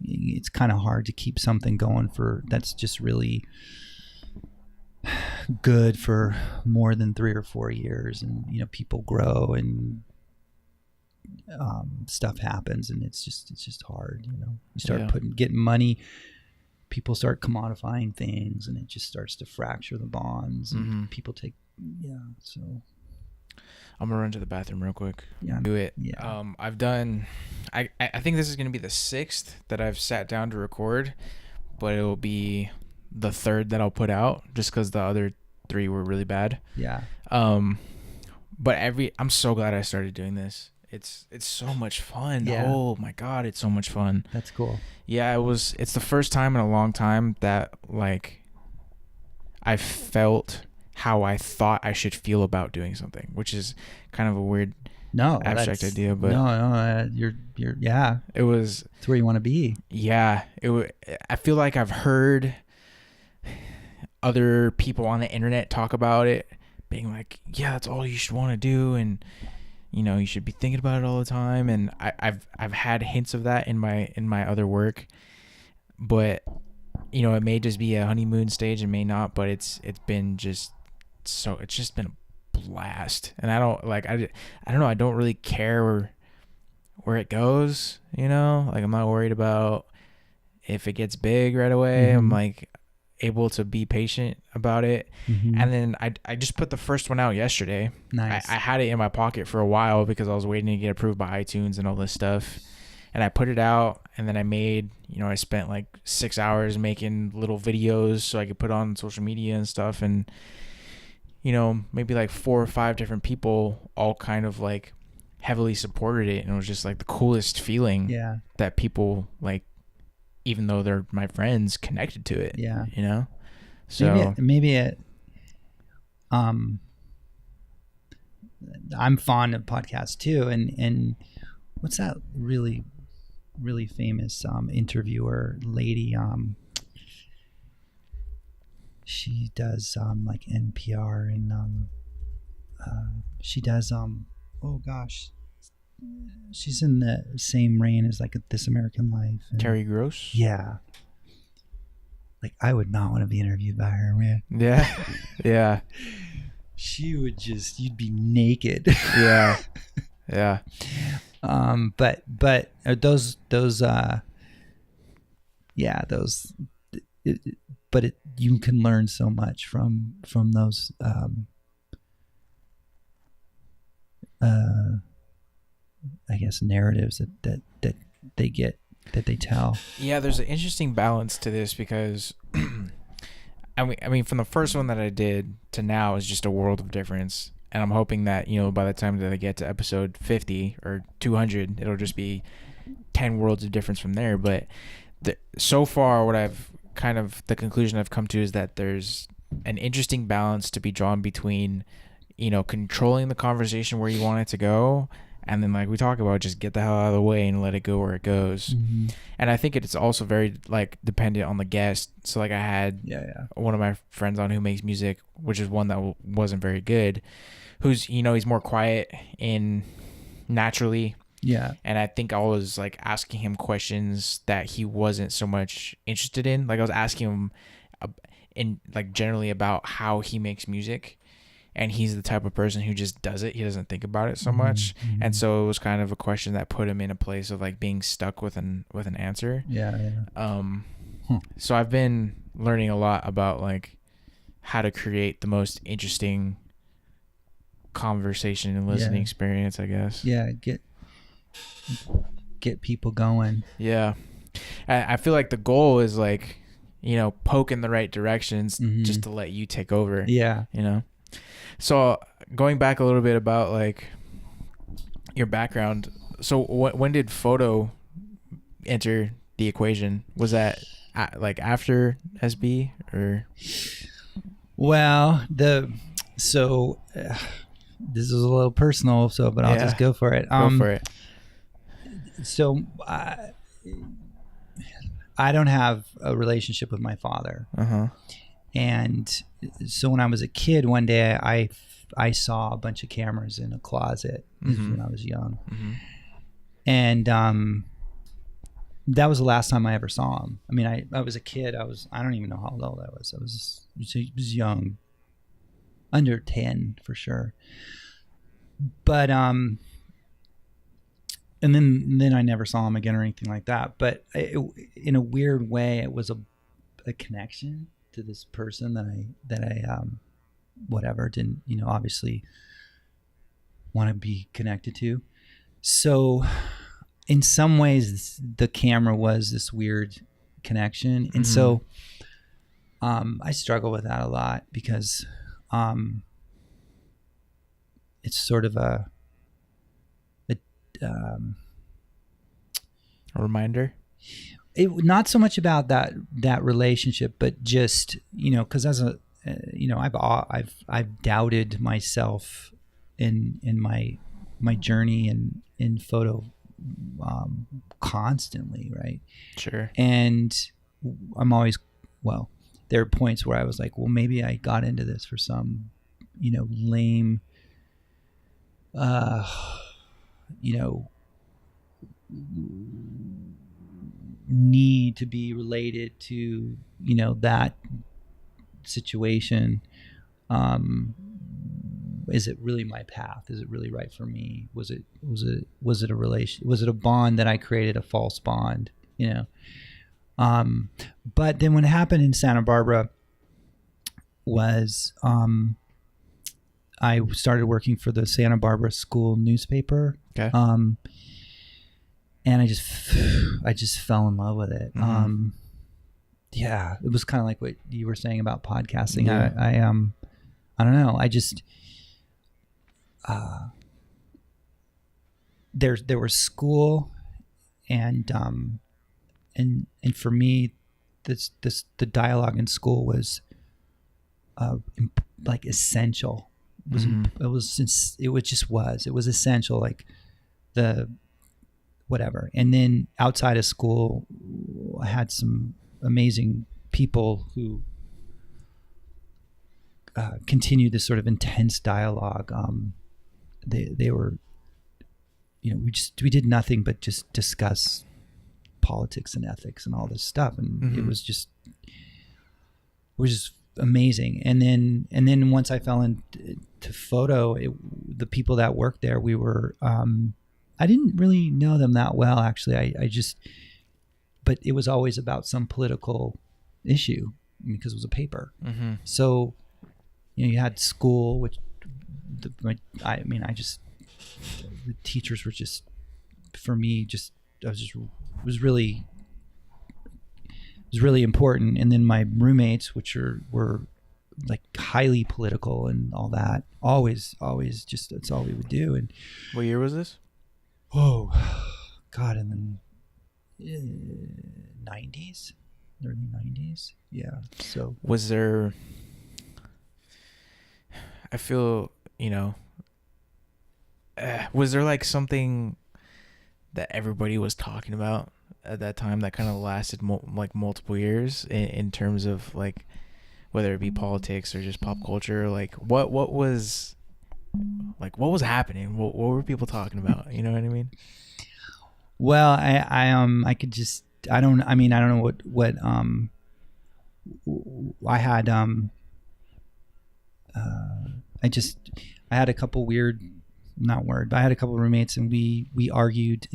it's kind of hard to keep something going that's just really good for more than 3 or 4 years. And you know, people grow, and stuff happens, and it's just hard. You know, you start getting money, people start commodifying things, and it just starts to fracture the bonds, and people take, so I'm gonna run to the bathroom real quick. Yeah. Do it. Yeah. I've done. I think this is gonna be the 6th that I've sat down to record, but it will be the 3rd that I'll put out, just because the other 3 were really bad. Yeah. But I'm so glad I started doing this. It's so much fun. Yeah. Oh my God, it's so much fun. That's cool. Yeah, it's the first time in a long time that like I felt how I thought I should feel about doing something, which is kind of a weird abstract idea, but you're yeah, it was, it's where you want to be. yeah, I feel like I've heard other people on the internet talk about it being like, yeah, that's all you should want to do, and you know, you should be thinking about it all the time. And I've had hints of that in my other work, but you know, it may just be a honeymoon stage, it may not, but it's just been a blast. And I don't know, I don't really care where it goes, you know, like I'm not worried about if it gets big right away. I'm like able to be patient about it. And then I just put the first one out yesterday. Nice. I had it in my pocket for a while because I was waiting to get approved by iTunes and all this stuff, and I put it out, and then I spent like 6 hours making little videos so I could put on social media and stuff. And you know, maybe like 4 or 5 different people all kind of like heavily supported it, and it was just like the coolest feeling. Yeah. That people, like, even though they're my friends, connected to it. Yeah. You know? So maybe I'm fond of podcasts too, and what's that really famous interviewer lady, she does like NPR, and she does oh gosh, she's in the same reign as like This American Life. And, Terry Gross. yeah. Like I would not want to be interviewed by her, man. Yeah. Yeah. She would just, you'd be naked. Yeah. Yeah. But those yeah, those but you can learn so much from those I guess narratives that they get, that they tell. Yeah, there's an interesting balance to this because I mean from the first one that I did to now is just a world of difference. And I'm hoping that, you know, by the time that I get to episode 50 or 200, it'll just be 10 worlds of difference from there. But so far, what I've kind of, the conclusion I've come to is that there's an interesting balance to be drawn between, you know, controlling the conversation where you want it to go. And then, like we talk about, just get the hell out of the way and let it go where it goes. Mm-hmm. And I think it's also very, like, dependent on the guest. So, like, I had one of my friends on who makes music, which is one that wasn't very good, who's, you know, he's more quiet and naturally. Yeah. And I think I was, like, asking him questions that he wasn't so much interested in. Like, I was asking him, generally about how he makes music. And he's the type of person who just does it. He doesn't think about it so much. Mm-hmm. And so it was kind of a question that put him in a place of like being stuck with an answer. Yeah. So I've been learning a lot about like how to create the most interesting conversation and listening experience, I guess. Yeah, get people going. Yeah. I feel like the goal is like, you know, poke in the right directions just to let you take over. Yeah. You know? So going back a little bit about like your background. So when did photo enter the equation? Was that like after SB or? Well, this is a little personal, but I'll just go for it. Go for it. So I don't have a relationship with my father. And so when I was a kid, one day I saw a bunch of cameras in a closet when I was young. And that was the last time I ever saw him. I mean, I was a kid. I don't even know how old I was. I was young, under 10 for sure. But and then I never saw him again or anything like that. But in a weird way, it was a connection to this person that I whatever didn't, you know, obviously want to be connected to. So in some ways the camera was this weird connection. And so I struggle with that a lot because it's sort of a reminder. Not so much about that relationship, but just, you know, because as a you know, I've doubted myself in my journey in photo constantly, right? Sure. And I'm always, well, there are points where I was like, well, maybe I got into this for some, you know, lame you know, need to be related to, you know, that situation. Is it really my path? Is it really right for me? Was it a relation? Was it a bond that I created, a false bond, you know? But then what happened in Santa Barbara was I started working for the Santa Barbara school newspaper. Okay. And I just fell in love with it. Yeah, it was kind of like what you were saying about podcasting. Yeah. I don't know. I just there was school and for me the dialogue in school was like essential. It was essential, like the whatever. And then outside of school, I had some amazing people who continue this sort of intense dialogue. They were, we did nothing but just discuss politics and ethics and all this stuff, and it was just amazing. And then once I fell into photo, the people that worked there, we were I didn't really know them that well, actually. I just, but it was always about some political issue because it was a paper. So you had school, which the teachers were just, for me, it was really important. And then my roommates, which were like highly political and all that, always just, that's all we would do. And what year was this? Oh God, in the 90s, early 90s. Yeah. So was there, I feel, was there like something that everybody was talking about at that time that kind of lasted like multiple years in terms of like, whether it be politics or just pop culture? Like what was happening? What were people talking about? You know what I mean? Well, I could just, I don't know what I had, I had a couple I had a couple of roommates, and we argued,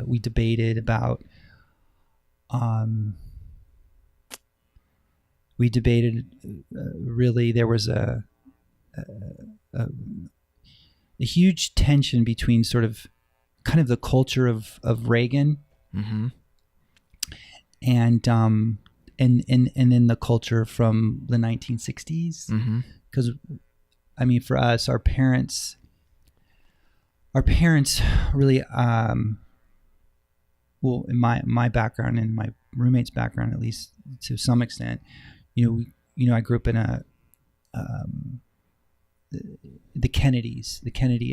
we debated about, really, there was a huge tension between sort of kind of the culture of Reagan, and then the culture from the 1960s. Because I mean, for us, our parents really, well, in my background and my roommate's background, at least to some extent, I grew up in the Kennedy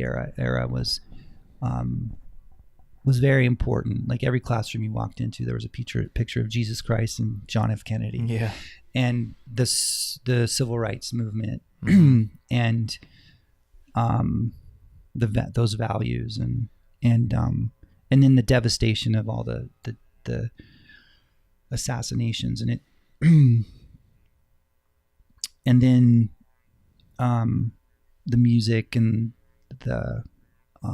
era was very important. Like every classroom you walked into, there was a picture of Jesus Christ and John F. Kennedy. Yeah. And the civil rights movement, and those values, and then the devastation of all the assassinations, and it, and then the music and the I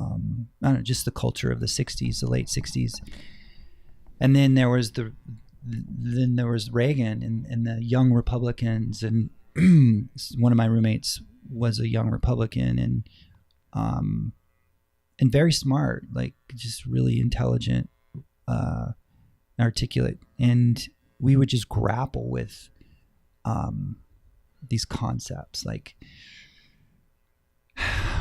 don't know, just the culture of the 60s, the late 60s. And then there was Reagan and the young Republicans, and one of my roommates was a young Republican, and very smart, like just really intelligent, articulate. And we would just grapple with these concepts, like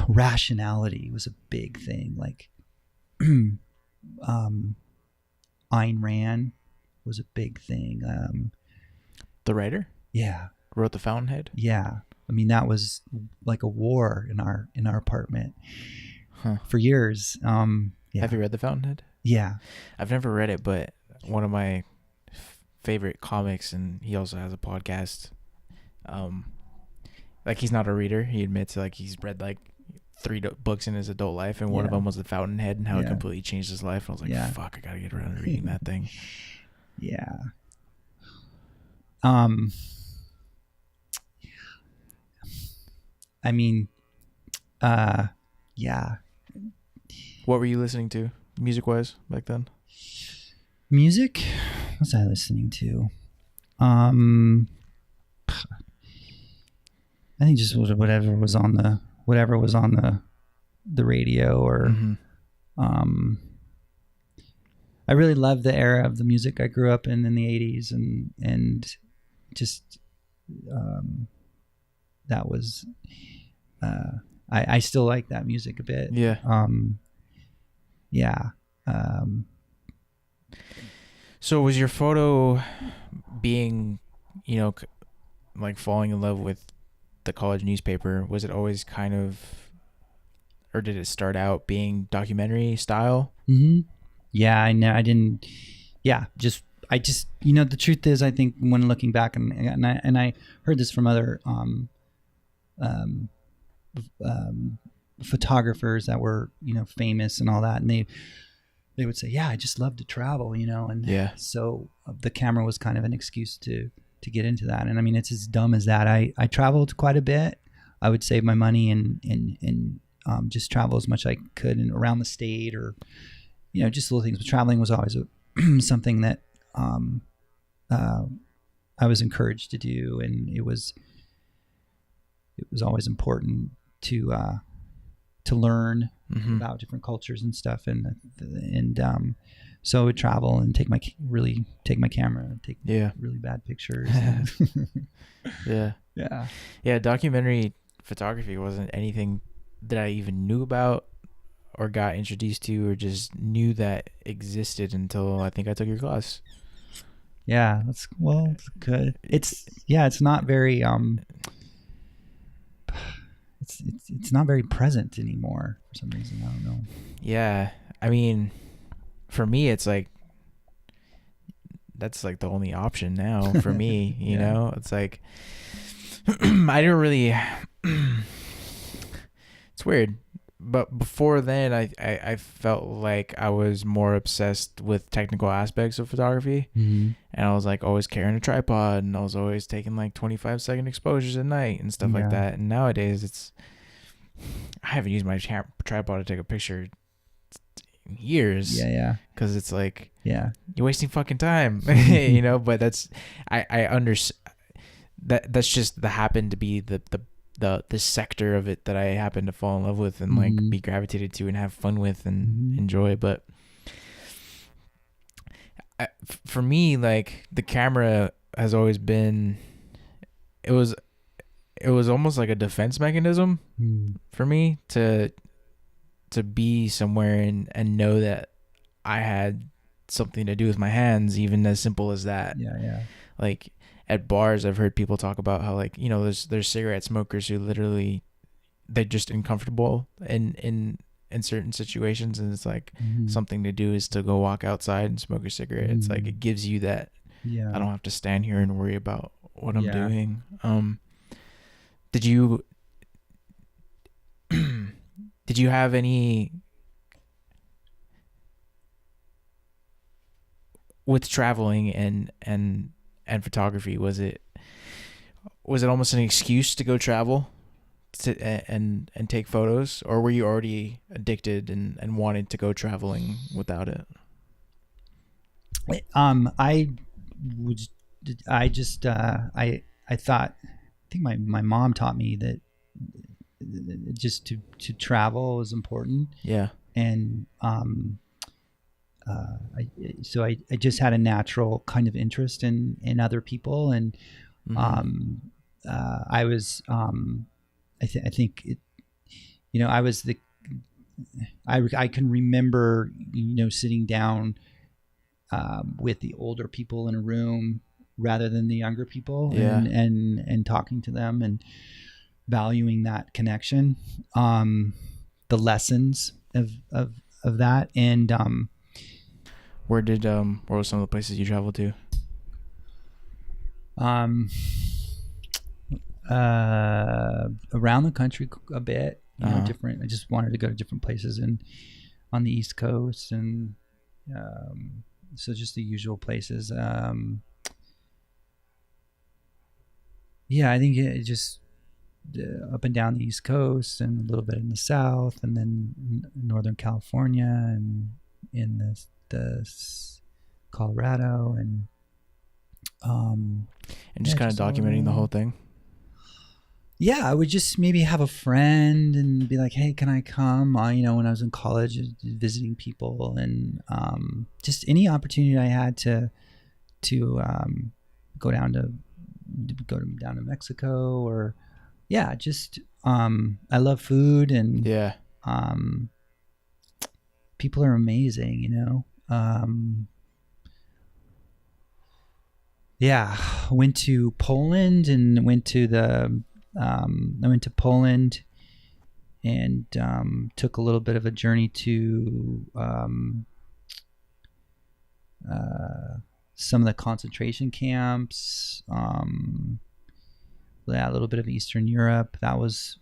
rationality was a big thing. Like Ayn Rand was a big thing. The writer? Yeah. Wrote The Fountainhead? Yeah. I mean, that was like a war in our apartment for years. Yeah. Have you read The Fountainhead? Yeah. I've never read it, but one of my favorite comics, and he also has a podcast. Like, he's not a reader. He admits, like, he's read like 3 books in his adult life, and one of them was The Fountainhead, and how it completely changed his life. And I was like, fuck, I gotta get around to reading that thing. Yeah. I mean, yeah. What were you listening to, music-wise, back then? Music? What was I listening to? I think just whatever was on the radio, or I really loved the era of the music I grew up in the 80s, and just that was I still like that music a bit. Yeah. Yeah. So was your photo being, like falling in love with the college newspaper, was it always kind of, or did it start out being documentary style? Yeah, I didn't. Yeah, I just the truth is, I think when looking back, and I heard this from other um, um, photographers that were, you know, famous and all that, and they would say, yeah, I just love to travel, you know. And Yeah. so the camera was kind of an excuse to get into that. And I mean, it's as dumb as that. I traveled quite a bit. I would save my money and just travel as much as I could and around the state, or, you know, just little things. But traveling was always something that I was encouraged to do, and it was always important to learn about different cultures and stuff, and so I would travel and take my camera and take really bad pictures. Yeah. Documentary photography wasn't anything that I even knew about or got introduced to or just knew that existed until I think I took your class. Yeah, it's good. It's not very it's not very present anymore for some reason. I don't know. Yeah, I mean, for me, it's like that's like the only option now for me. You know, it's like I don't really. It's weird, but before then, I felt like I was more obsessed with technical aspects of photography, and I was like always carrying a tripod, and I was always taking like 25-second exposures at night and stuff like that. And nowadays, I haven't used my tripod to take a picture in years. Because it's like you're wasting fucking time, you know. But that's I understand that's just the happened to be the sector of it that I happen to fall in love with and like be gravitated to and have fun with and enjoy. But for me, like the camera has always been, it was almost like a defense mechanism for me to be somewhere and know that I had something to do with my hands, even as simple as that. Like at bars, I've heard people talk about how, like, you know, there's cigarette smokers who literally, they're just uncomfortable in certain situations, and it's like something to do is to go walk outside and smoke a cigarette. It's like it gives you that I don't have to stand here and worry about what I'm doing. Did you have any with traveling and photography? Was it almost an excuse to go travel and take photos, or were you already addicted and wanted to go traveling without it? I thought, I think my mom taught me that just to travel is important. And I just had a natural kind of interest in other people, and I was I think it, you know, I was I can remember, you know, sitting down with the older people in a room rather than the younger people, and talking to them and valuing that connection, the lessons of that. And where were some of the places you traveled to? Around the country a bit, you know, different. I just wanted to go to different places and on the East Coast, and so just the usual places. I think it just up and down the East Coast and a little bit in the South, and then Northern California and in the Colorado, and just kind of documenting the whole thing. I would just maybe have a friend and be like, hey, can I come? You know, when I was in college, visiting people, and just any opportunity I had to go down to Mexico, or just I love food, and people are amazing, you know. Went to Poland and went to I went to Poland and took a little bit of a journey to some of the concentration camps. yeah, a little bit of Eastern Europe. That was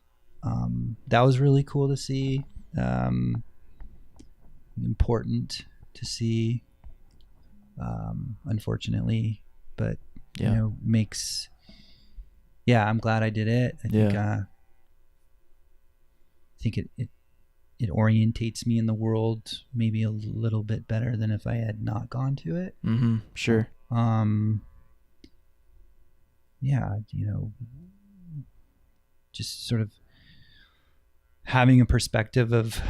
really cool to see. Important to see, unfortunately, but Yeah. you know, makes, yeah, I'm glad I did it. I think it orientates me in the world maybe a little bit better than if I had not gone to it. Mm-hmm. Sure. Yeah, you know, just sort of having a perspective of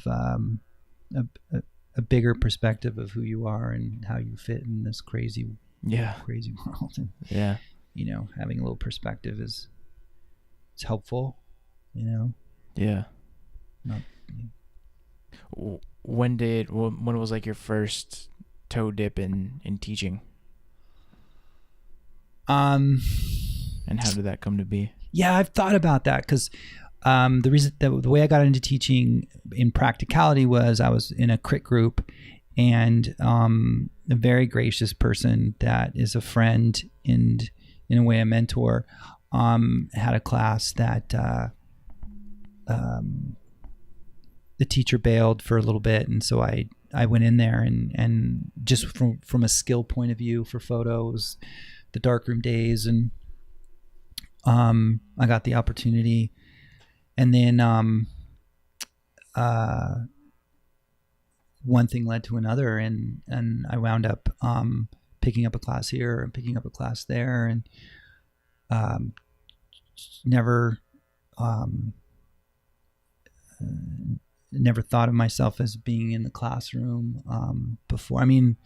a bigger perspective of who you are and how you fit in this crazy world. And you know, having a little perspective it's helpful, you know. Not, when was like your first toe dip in teaching? And how did that come to be? Yeah, I've thought about that because the reason the way I got into teaching in practicality was I was in a crit group, and a very gracious person that is a friend and in a way a mentor had a class that the teacher bailed for a little bit, and so I went in there and just from a skill point of view for photos, the darkroom days, and I got the opportunity, and then one thing led to another, and I wound up picking up a class here and picking up a class there, and never thought of myself as being in the classroom before. I mean,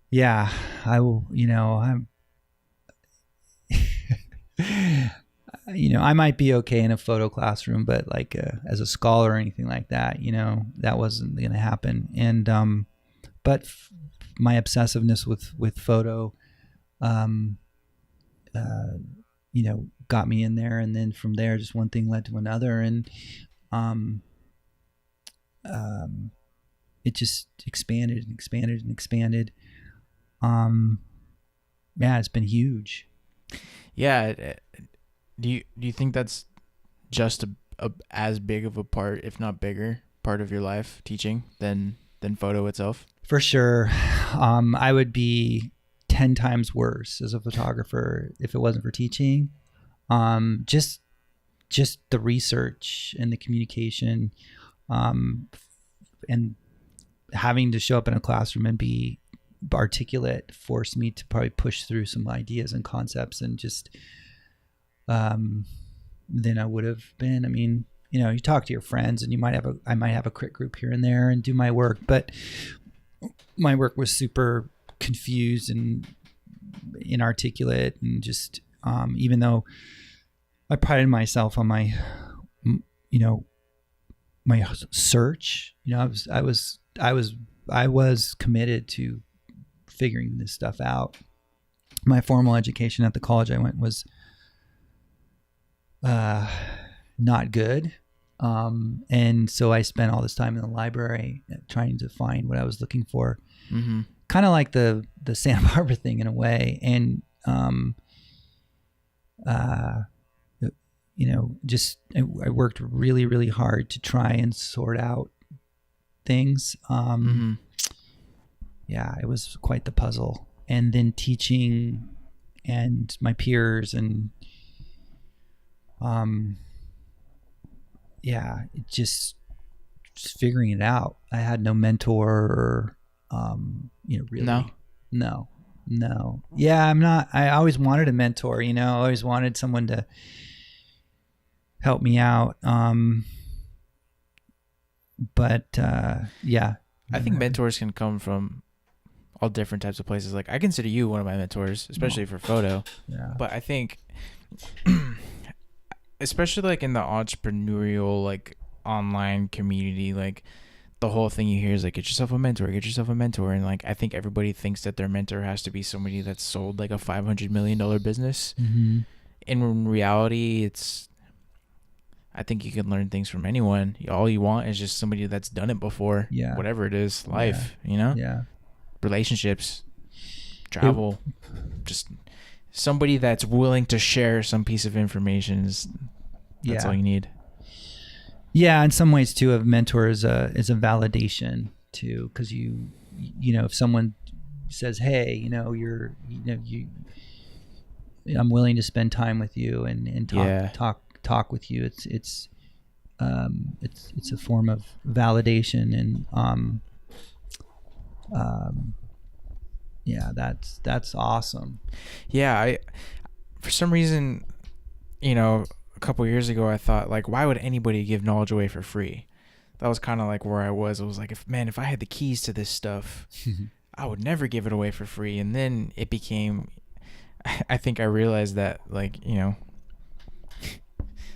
yeah, I will, you know, I'm you know, I might be okay in a photo classroom, but like as a scholar or anything like that, you know, that wasn't going to happen. And but my obsessiveness with photo, you know, got me in there, and then from there, just one thing led to another, and it just expanded and expanded and expanded. Yeah, it's been huge. Yeah. Do you think that's just a as big of a part, if not bigger, part of your life, teaching, than photo itself? For sure. I would be 10 times worse as a photographer if it wasn't for teaching. Just the research and the communication, and having to show up in a classroom and be articulate forced me to probably push through some ideas and concepts, and just than I would have been. I mean, you know, you talk to your friends, and I might have a crit group here and there and do my work, but my work was super confused and inarticulate, and just even though I prided myself on my, you know, my search, you know, I was committed to figuring this stuff out. My formal education at the college I went was not good, and so I spent all this time in the library trying to find what I was looking for. Mm-hmm. Kind of like the Santa Barbara thing in a way, and you know, just I worked really, really hard to try and sort out things. Yeah, it was quite the puzzle. And then teaching and my peers, and yeah, it just figuring it out. I had no mentor or you know, really. No. Yeah, I always wanted a mentor, you know, I always wanted someone to help me out. But yeah. I think mentors can come from all different types of places. Like, I consider you one of my mentors, especially for photo. Yeah. But I think especially like in the entrepreneurial, like online community, like the whole thing you hear is like, get yourself a mentor. And like, I think everybody thinks that their mentor has to be somebody that's sold like a $500 million business. Mm-hmm. In reality, I think you can learn things from anyone. All you want is just somebody that's done it before. Yeah. Whatever it is, life, you know? Yeah. Relationships. travel. Just somebody that's willing to share some piece of information that's all you need. Yeah, in some ways too, a mentor is a validation too, because you know, if someone says, hey, you know, I'm willing to spend time with you and talk with you. It's a form of validation, and yeah, that's awesome. Yeah, for some reason, you know, a couple years ago, I thought, like, why would anybody give knowledge away for free? That was kind of like where I was. I was like, if I had the keys to this stuff, I would never give it away for free. And then it became, I think I realized that, like, you know,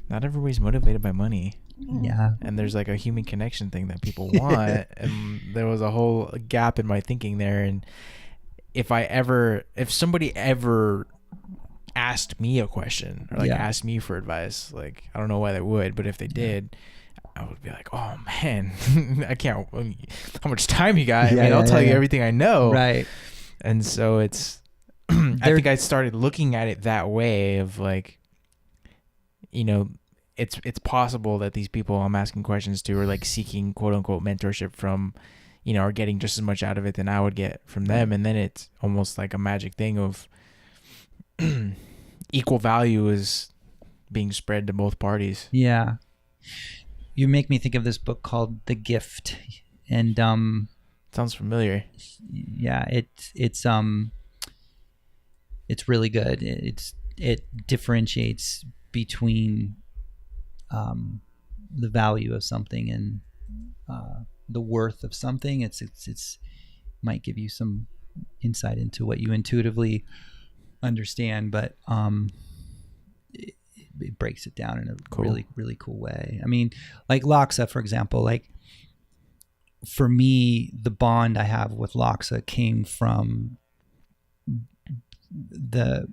not everybody's motivated by money. Yeah. And there's like a human connection thing that people want. And there was a whole gap in my thinking there. And if somebody ever asked me a question or like asked me for advice, like, I don't know why they would, but if they did, I would be like, oh man, how much time you got? I mean, I'll tell you everything I know. Right. And so it's, I think I started looking at it that way of like, you know, it's possible that these people I'm asking questions to are like seeking quote unquote mentorship from, you know, are getting just as much out of it than I would get from them. And then it's almost like a magic thing of equal value is being spread to both parties. Yeah. You make me think of this book called The Gift, and sounds familiar. Yeah, it's really good. It differentiates between the value of something and the worth of something. It's might give you some insight into what you intuitively understand, but it breaks it down in a really, really cool way. I mean, like Laksa, for example, like for me, the bond I have with Laksa came from the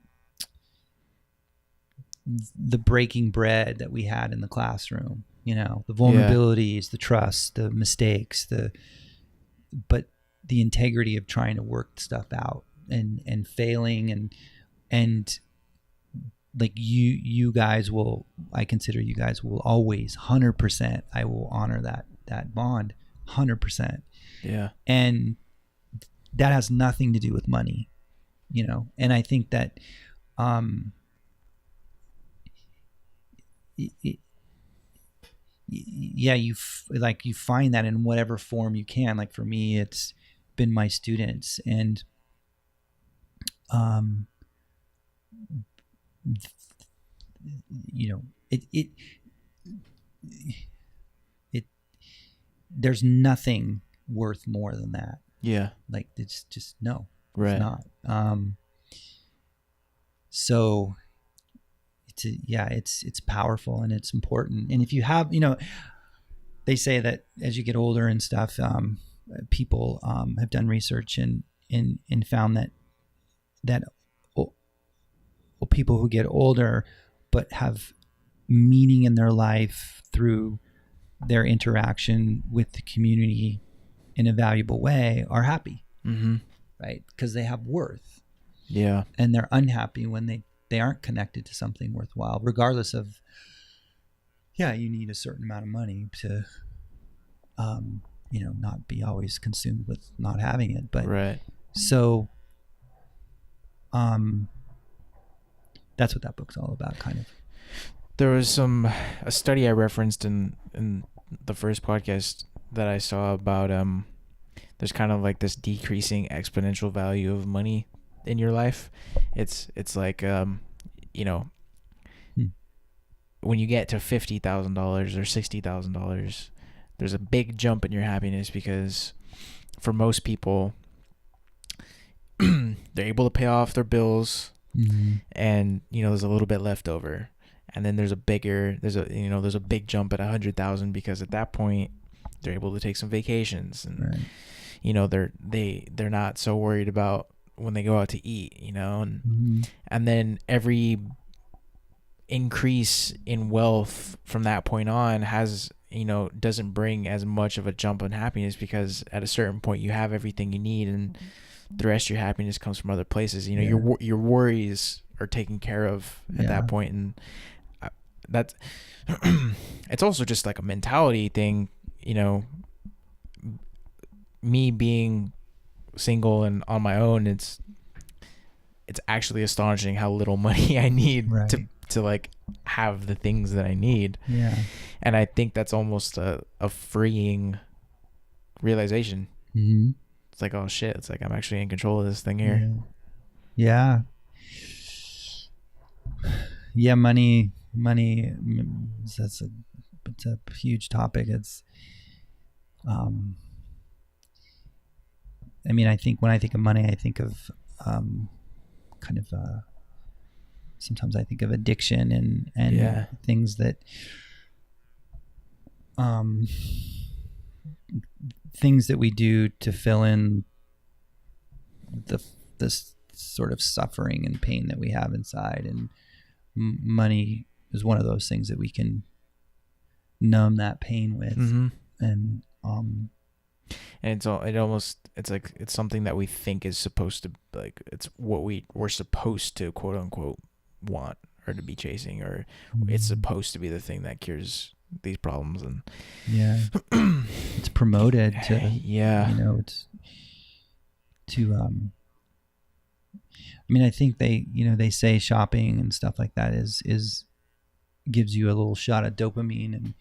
breaking bread that we had in the classroom, you know, the vulnerabilities, the trust, the mistakes, but the integrity of trying to work stuff out and failing and like you guys will, I consider you guys will always 100%, I will honor that bond 100%. Yeah. And that has nothing to do with money, you know? And I think that, you find that in whatever form you can. Like for me, it's been my students, and you know, it there's nothing worth more than that. Yeah. Like it's just no, right. It's not. So it's powerful and it's important. And if you have, you know, they say that as you get older and stuff, people have done research and found that people who get older but have meaning in their life through their interaction with the community in a valuable way are happy. Mm-hmm. Right? Because they have worth. Yeah. And they're unhappy when they aren't connected to something worthwhile, regardless of, you need a certain amount of money to, you know, not be always consumed with not having it. But right. So, that's what that book's all about, kind of. There was a study I referenced in the first podcast that I saw about there's kind of like this decreasing exponential value of money in your life. It's like you know, when you get to $50,000 or $60,000, there's a big jump in your happiness because for most people they're able to pay off their bills. Mm-hmm. And you know, there's a little bit left over, and then there's a big jump at 100,000 because at that point they're able to take some vacations, and right. You know, they're not so worried about when they go out to eat, you know, and then every increase in wealth from that point on has, you know, doesn't bring as much of a jump in happiness because at a certain point you have everything you need, and the rest of your happiness comes from other places. You know, Yeah. your worries are taken care of at that point, and that's it's also just like a mentality thing. You know, me being single and on my own, it's actually astonishing how little money I need Right. to like have the things that I need. Yeah. And I think that's almost a freeing realization. Mm-hmm. It's like, oh shit, it's like I'm actually in control of this thing here. Yeah. Yeah. Money. It's a huge topic. It's, I mean, I think when I think of money, I think of, kind of, sometimes I think of addiction and things that, things that we do to fill in this sort of suffering and pain that we have inside, and money is one of those things that we can numb that pain with. Mm-hmm. And it's like it's something that we think is supposed to, like, it's what we're supposed to quote unquote want or to be chasing, or it's supposed to be the thing that cures these problems. And it's promoted to, it's to, I mean, I think they say shopping and stuff like that is gives you a little shot of dopamine. And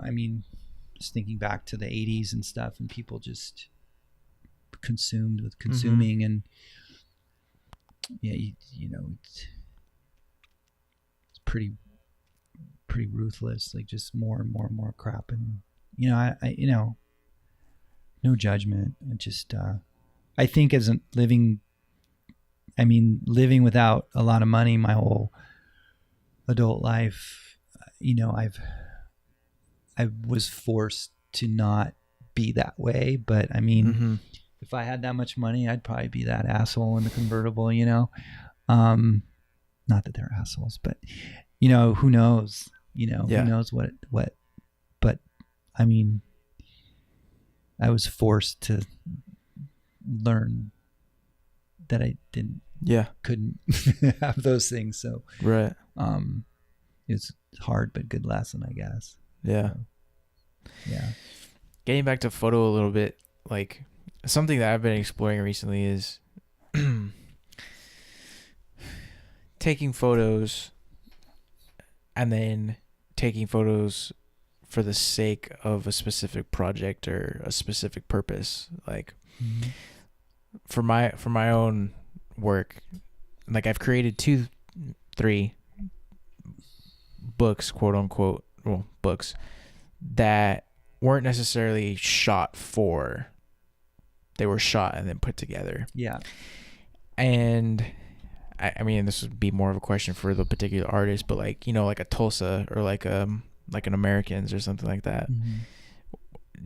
I mean, just thinking back to the 80s and stuff, and people just consumed with consuming. And it's pretty ruthless, like just more and more and more crap. And I no judgment. It just I think as living without a lot of money my whole adult life, I was forced to not be that way. But I mean, if I had that much money, I'd probably be that asshole in the convertible, not that they're assholes, but who knows, who knows what, but I mean, I was forced to learn that I couldn't have those things. So, it's hard, but good lesson, I guess. Yeah. Yeah. Getting back to photo a little bit, like something that I've been exploring recently is taking photos and then taking photos for the sake of a specific project or a specific purpose. Like for my own work, like I've created 3 books, quote unquote, books that weren't necessarily shot for, they were shot and then put together. Yeah. And I mean, this would be more of a question for the particular artist, but like, like a Tulsa or like an Americans or something like that.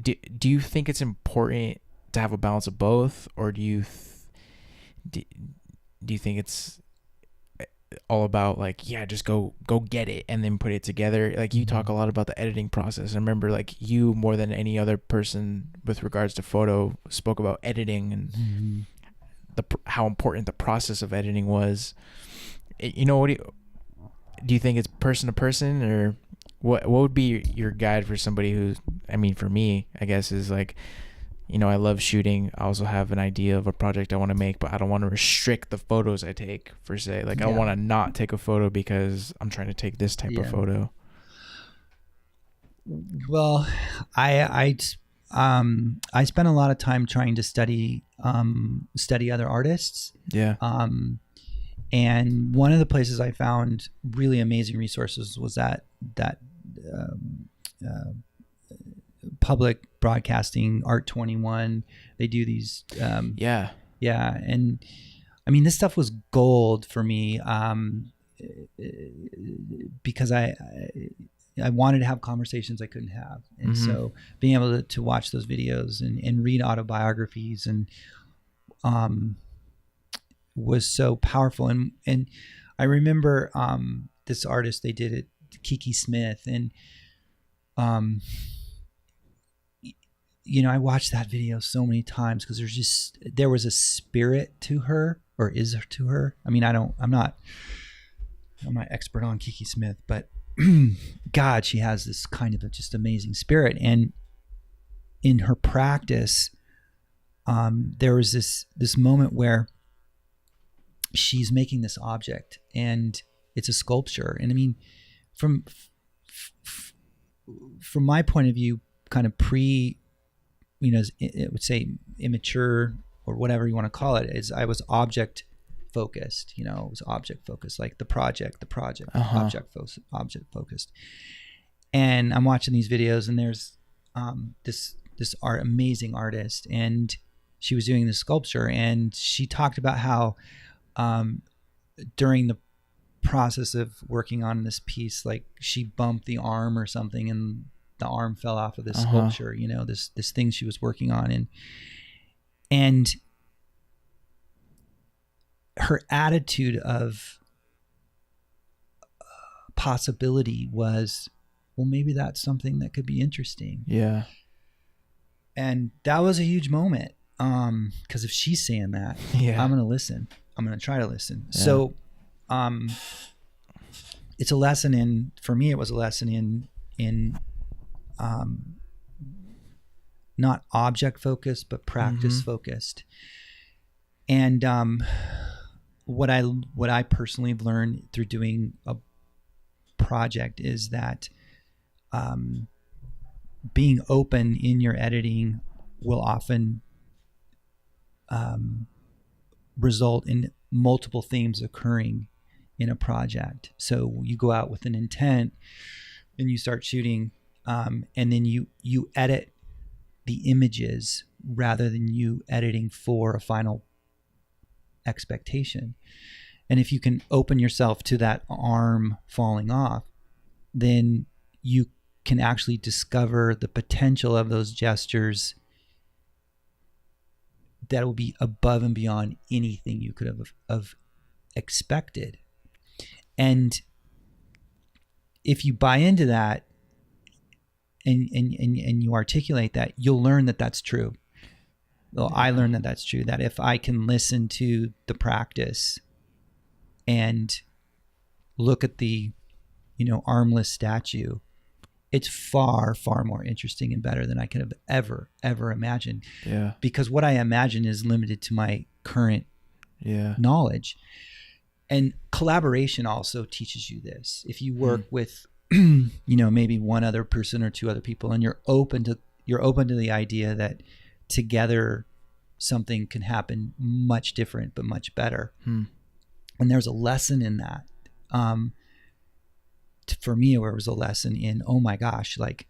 Do you think it's important to have a balance of both, or do you think it's all about like, just go get it and then put it together? Like you talk a lot about the editing process. I remember like you, more than any other person with regards to photo, spoke about editing and how important the process of editing was. What do you think it's person to person, or what would be your guide for somebody who, I mean, for me, I guess, is like, I love shooting. I also have an idea of a project I want to make, but I don't want to restrict the photos I take, per se. Like I don't want to not take a photo because I'm trying to take this type of photo. Well, I spent a lot of time trying to study other artists. Yeah. And one of the places I found really amazing resources was that public broadcasting, Art 21. They do these. Yeah. And I mean, this stuff was gold for me, because I wanted to have conversations I couldn't have. And so being able to watch those videos and read autobiographies and was so powerful. And I remember this artist, they did it, Kiki Smith, and I watched that video so many times because there was a spirit to her, or is there to her? I mean, I'm not expert on Kiki Smith, but God, she has this kind of a just amazing spirit. And in her practice, there was this moment where she's making this object, and it's a sculpture. And I mean, from my point of view, kind of it would say immature or whatever you want to call it, is I was object focused. It was object focused, like the project, object focused. And I'm watching these videos, and there's this amazing artist, and she was doing this sculpture, and she talked about how during the process of working on this piece, like she bumped the arm or something, and the arm fell off of the sculpture, this thing she was working on. And her attitude of possibility was, well, maybe that's something that could be interesting. Yeah. And that was a huge moment. Because if she's saying that, I'm going to listen. I'm going to try to listen. Yeah. So, it's a lesson for me, it was a lesson in not object focused, but practice focused. And, what I personally have learned through doing a project is that, being open in your editing will often, result in multiple themes occurring in a project. So you go out with an intent and you start shooting, and then you edit the images rather than you editing for a final expectation. And if you can open yourself to that arm falling off, then you can actually discover the potential of those gestures that will be above and beyond anything you could have expected. And if you buy into that and you articulate that, you'll learn that that's true. Well, I learned that that's true, that if I can listen to the practice and look at the, armless statue, it's far, far more interesting and better than I could have ever imagined. Yeah. Because what I imagine is limited to my current knowledge. And collaboration also teaches you this. If you work with, maybe one other person or two other people, and you're open to the idea that together something can happen much different but much better. And there's a lesson in that. For me, where it was a lesson in, oh my gosh, like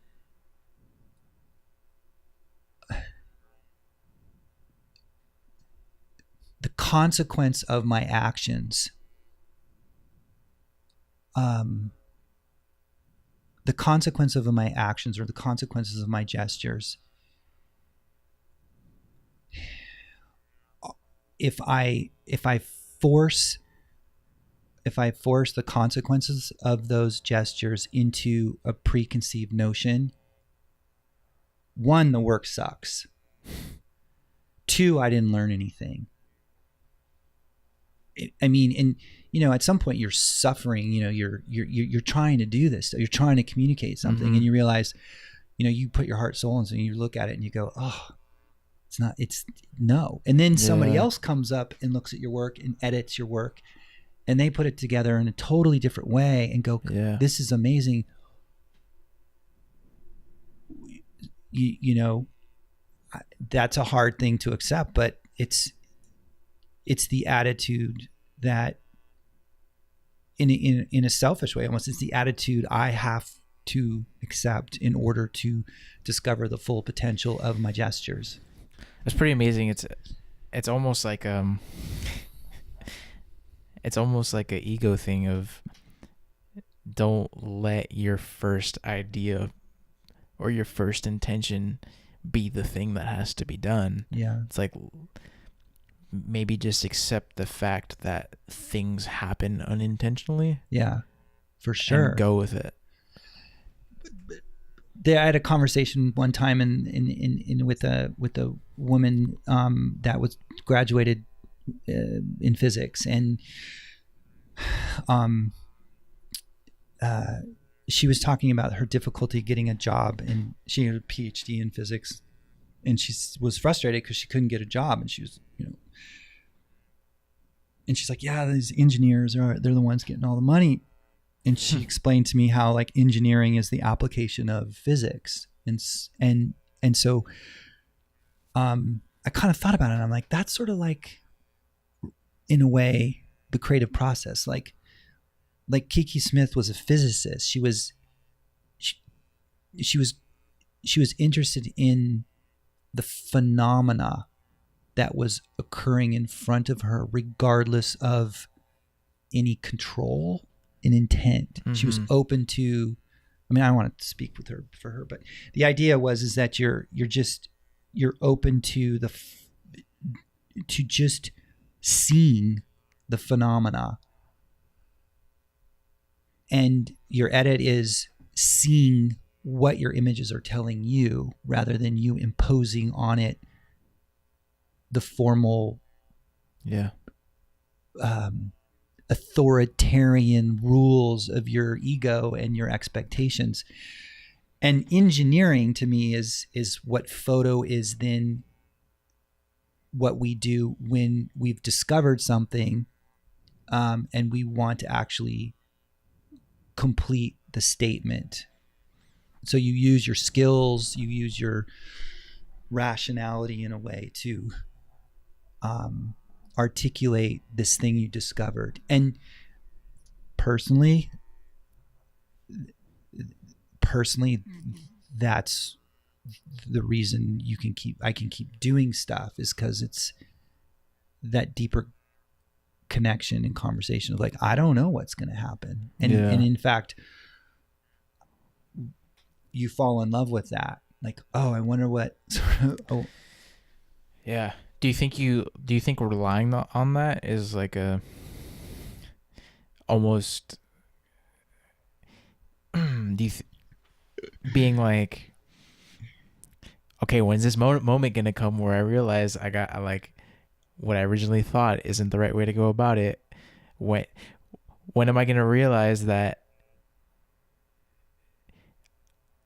the consequence of my actions, or the consequences of my gestures, if I force the consequences of those gestures into a preconceived notion, one, the work sucks. Two, I didn't learn anything. At some point you're suffering, you're trying to do this. You're trying to communicate something, and you realize, you put your heart, soul, and so you look at it and you go, oh, it's no. And then somebody else comes up and looks at your work and edits your work, and they put it together in a totally different way and go, this is amazing. That's a hard thing to accept, but it's the attitude that in a selfish way, almost, it's the attitude I have to accept in order to discover the full potential of my gestures. It's pretty amazing. It's almost like it's almost like an ego thing of, don't let your first idea or your first intention be the thing that has to be done. Yeah. It's like, maybe just accept the fact that things happen unintentionally. Yeah, for sure. And go with it. I had a conversation one time in with a woman that was graduated in physics, and she was talking about her difficulty getting a job, and she had a PhD in physics, and she was frustrated because she couldn't get a job, and she was, and she's like, yeah, these engineers they're the ones getting all the money. And she explained to me how like engineering is the application of physics, and so I kind of thought about it, and I'm like, that's sort of like, in a way, the creative process. Like Kiki Smith was a physicist. She was interested in the phenomena that was occurring in front of her, regardless of any control and intent. Mm-hmm. She was open to, I mean, I don't want to speak for her, but the idea is that you're open to to just seeing the phenomena, and your edit is seeing what your images are telling you, rather than you imposing on it the formal, authoritarian rules of your ego and your expectations. And engineering, to me, is what photo is then what we do when we've discovered something, and we want to actually complete the statement. So you use your skills, you use your rationality in a way to articulate this thing you discovered. And personally, that's the reason I can keep doing stuff, is because it's that deeper connection and conversation of like, I don't know what's going to happen. And in fact, you fall in love with that. Like, oh, I wonder what Yeah. Do you think relying on that is like a almost being like, okay, when's this moment gonna come where I realize I like what I originally thought isn't the right way to go about it? When am I gonna realize that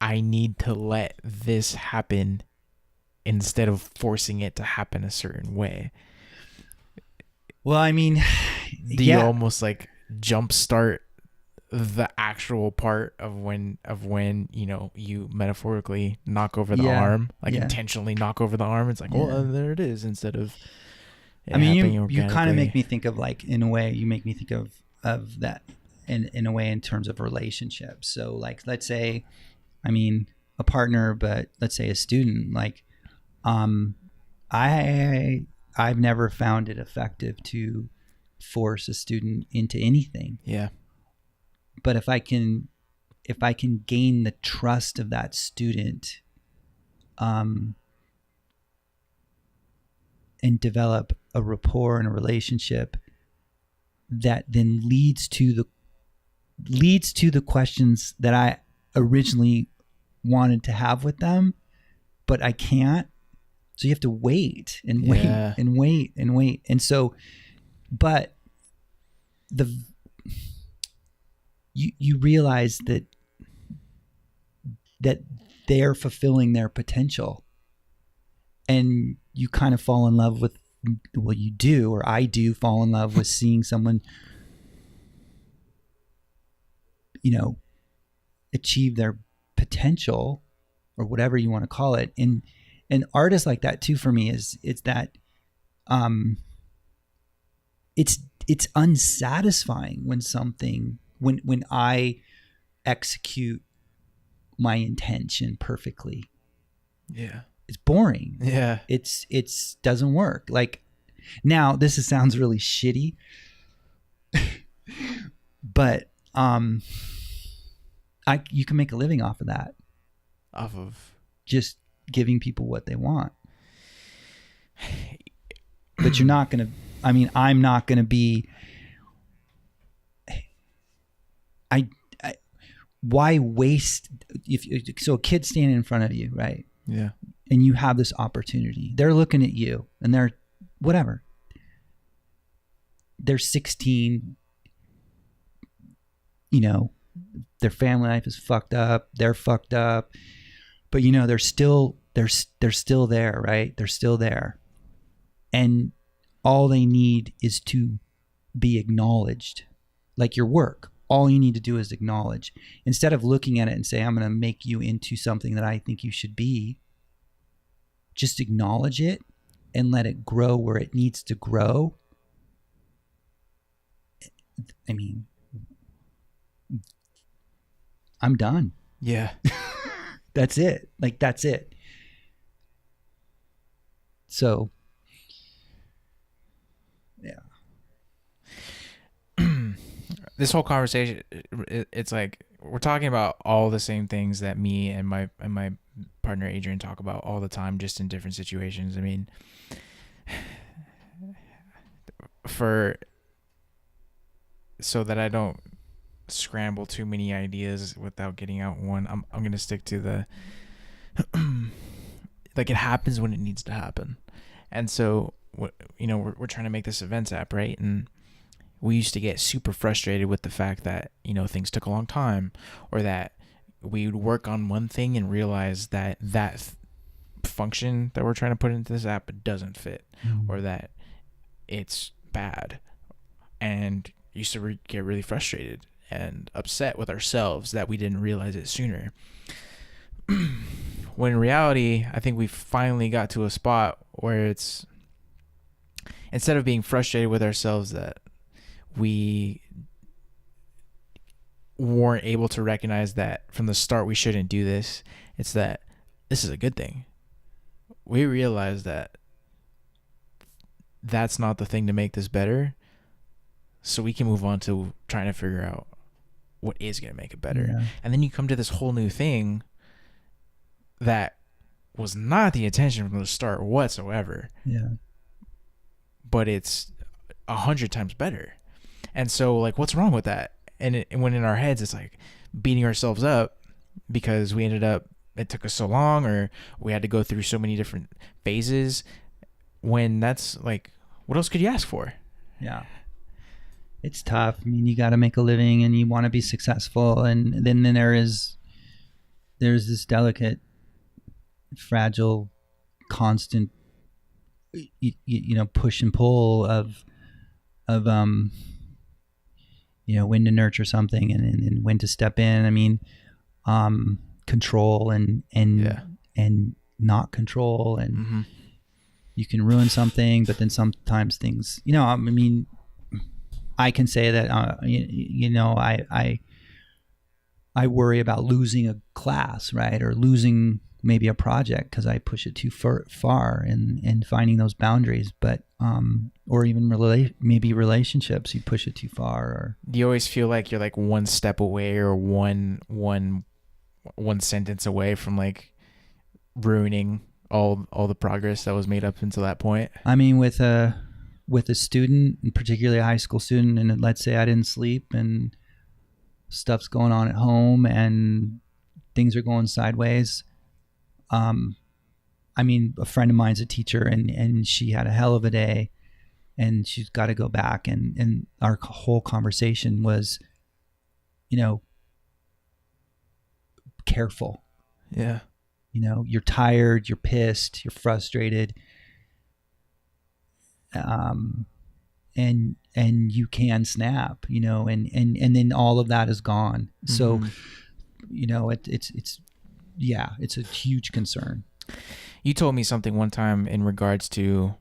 I need to let this happen instead of forcing it to happen a certain way? Well, I mean, do you almost like jumpstart the actual part of when you metaphorically knock over the arm, like intentionally knock over the arm? It's like, well, there it is, instead of I mean, you kind of make me think of, like, in a way, you make me think of that in a way in terms of relationships. So like, let's say, I mean, a partner, but let's say a student, like, I've never found it effective to force a student into anything. Yeah. But if I can gain the trust of that student, and develop a rapport and a relationship that then leads to the questions that I originally wanted to have with them, but I can't. So you have to wait and wait and wait and wait. And so, but you realize that they're fulfilling their potential, and you kind of fall in love with, well, you do, or I do fall in love with seeing someone, achieve their potential, or whatever you want to call it. And art is like that too for me. It's that it's unsatisfying when I execute my intention perfectly. Yeah. It's boring. Yeah. It's doesn't work. Like, now this sounds really shitty, but you can make a living off of that. Off of just giving people what they want. But you're not going to, I mean, I'm not going to be, why waste so a kid standing in front of you, right? Yeah. And you have this opportunity. They're looking at you and they're whatever. They're 16, you know, their family life is fucked up. They're fucked up. But you know, they're still there, right? They're still there. And all they need is to be acknowledged. Like your work. All you need to do is acknowledge. Instead of looking at it and say, I'm going to make you into something that I think you should be, just acknowledge it and let it grow where it needs to grow. I mean, I'm done. Yeah. That's it. Like, that's it. So, yeah. This whole conversation, it's like we're talking about all the same things that me and my partner Adrian talk about all the time, just in different situations. I mean, so that I don't scramble too many ideas without getting out one, I'm gonna stick to the like, it happens when it needs to happen. And so, you know, we're trying to make this events app, right? And we used to get super frustrated with the fact that, you know, things took a long time, or that we would work on one thing and realize that function that we're trying to put into this app doesn't fit, or that it's bad, and used to get really frustrated and upset with ourselves that we didn't realize it sooner. When in reality, I think we finally got to a spot where it's, instead of being frustrated with ourselves that we weren't able to recognize that from the start we shouldn't do this, it's that this is a good thing. We realize that that's not the thing to make this better, so we can move on to trying to figure out what is going to make it better. Yeah. And then you come to this whole new thing that was not the intention from the start whatsoever. Yeah. But it's 100 times better. And so, like, what's wrong with that? And when in our heads, it's like beating ourselves up because we ended up, it took us so long, or we had to go through so many different phases, when that's like, what else could you ask for? Yeah. It's tough. I mean, you got to make a living and you want to be successful. And then there's this delicate, fragile, constant, you know, push and pull of you know, when to nurture something and when to step in. I mean, control and not control, and you can ruin something, but then sometimes things, you know, I mean, I can say that, you know, I worry about losing a class, right? Or losing maybe a project because I push it too far, and finding those boundaries, but, or even maybe relationships, you push it too far. Or do you always feel like you're like one step away, or one sentence away from like ruining all the progress that was made up until that point? I mean, with a student, and particularly a high school student, and let's say I didn't sleep and stuff's going on at home and things are going sideways. I mean, a friend of mine's a teacher, and she had a hell of a day, and she's got to go back. And our whole conversation was, you know, careful. Yeah. You know, you're tired, you're pissed, you're frustrated. And you can snap, you know, and then all of that is gone. So, you know, it's a huge concern. You told me something one time in regards to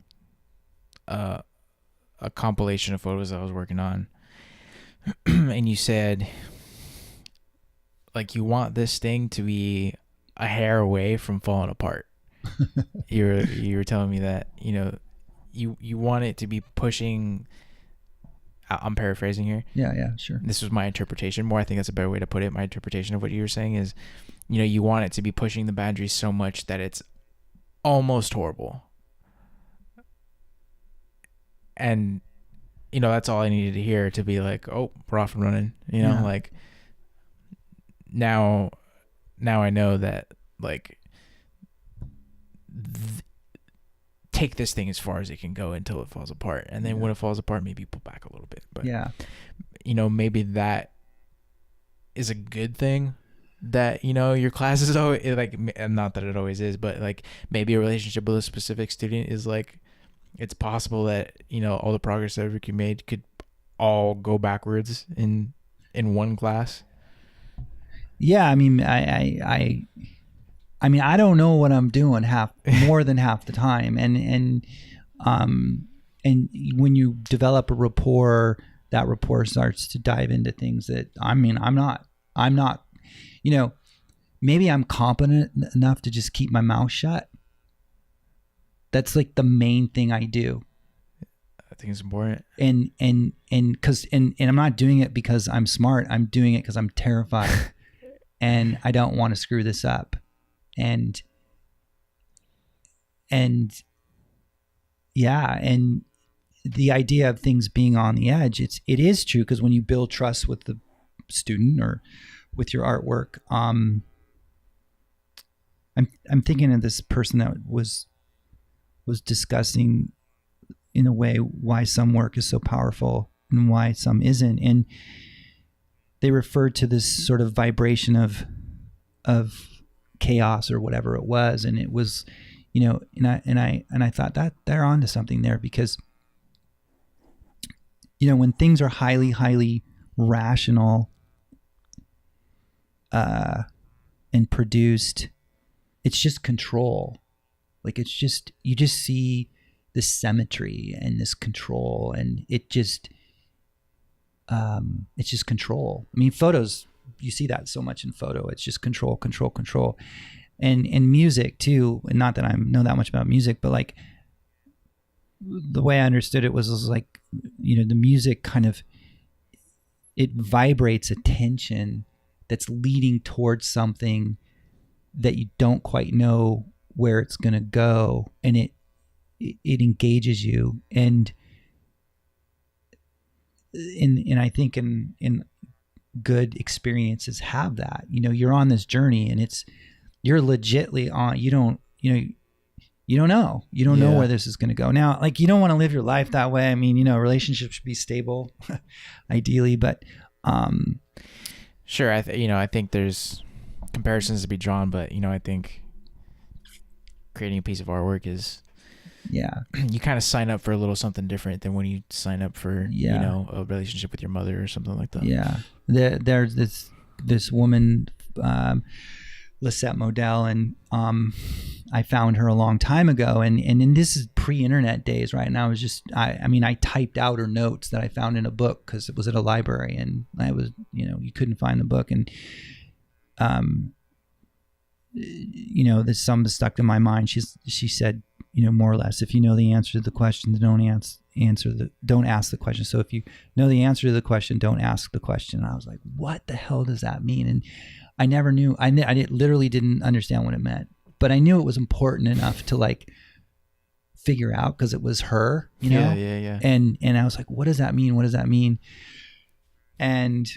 a compilation of photos I was working on. And you said, like, you want this thing to be a hair away from falling apart. You were telling me that, you know, you want it to be pushing. I'm paraphrasing here. Yeah, sure. This was my interpretation. More, I think that's a better way to put it. My interpretation of what you were saying is, you know, you want it to be pushing the boundaries so much that it's almost horrible. And, you know, that's all I needed to hear to be like, oh, we're off and running. You know, like, now I know that, like, take this thing as far as it can go until it falls apart, and then when it falls apart, maybe pull back a little bit. But maybe that is a good thing, that your class is always like, not that it always is, but like maybe a relationship with a specific student is like, it's possible that all the progress that ever made could all go backwards in one class. I mean, I don't know what I'm doing more than half the time, and when you develop a rapport, that rapport starts to dive into things that I'm not, maybe I'm competent enough to just keep my mouth shut. That's like the main thing I do. I think it's important. And I'm not doing it because I'm smart. I'm doing it because I'm terrified and I don't want to screw this up. And the idea of things being on the edge, it is true, because when you build trust with the student or with your artwork, I'm thinking of this person that was discussing in a way why some work is so powerful and why some isn't, and they referred to this sort of vibration of chaos or whatever it was, and it was, and I thought that they're onto something there, because when things are highly rational and produced, it's just control. Like, it's just, you just see this symmetry and this control, and it's just control. I mean, photos, you see that so much in photo. It's just control. And music too. And not that I know that much about music, but like the way I understood it was like, the music kind of, it vibrates a tension that's leading towards something that you don't quite know where it's going to go. And it engages you. And I think in good experiences have that, you're on this journey and you're legitly on, you don't know where this is going to go. Now, like, you don't want to live your life that way. I mean, relationships should be stable ideally, but sure. I think there's comparisons to be drawn, but I think creating a piece of artwork is, you kind of sign up for a little something different than when you sign up for a relationship with your mother or something like that. There's this woman, Lisette Modell, and I found her a long time ago, and this is pre-internet days, right? And I was just, I typed out her notes that I found in a book because it was at a library, and I was, you couldn't find the book, and there's some stuck in my mind. She said, more or less, if you know the answer to the question, then don't ask the question. So if you know the answer to the question, don't ask the question. And I was like, what the hell does that mean? And I never knew. I literally didn't understand what it meant, but I knew it was important enough to like figure out, because it was her, Yeah. And I was like, what does that mean? What does that mean? And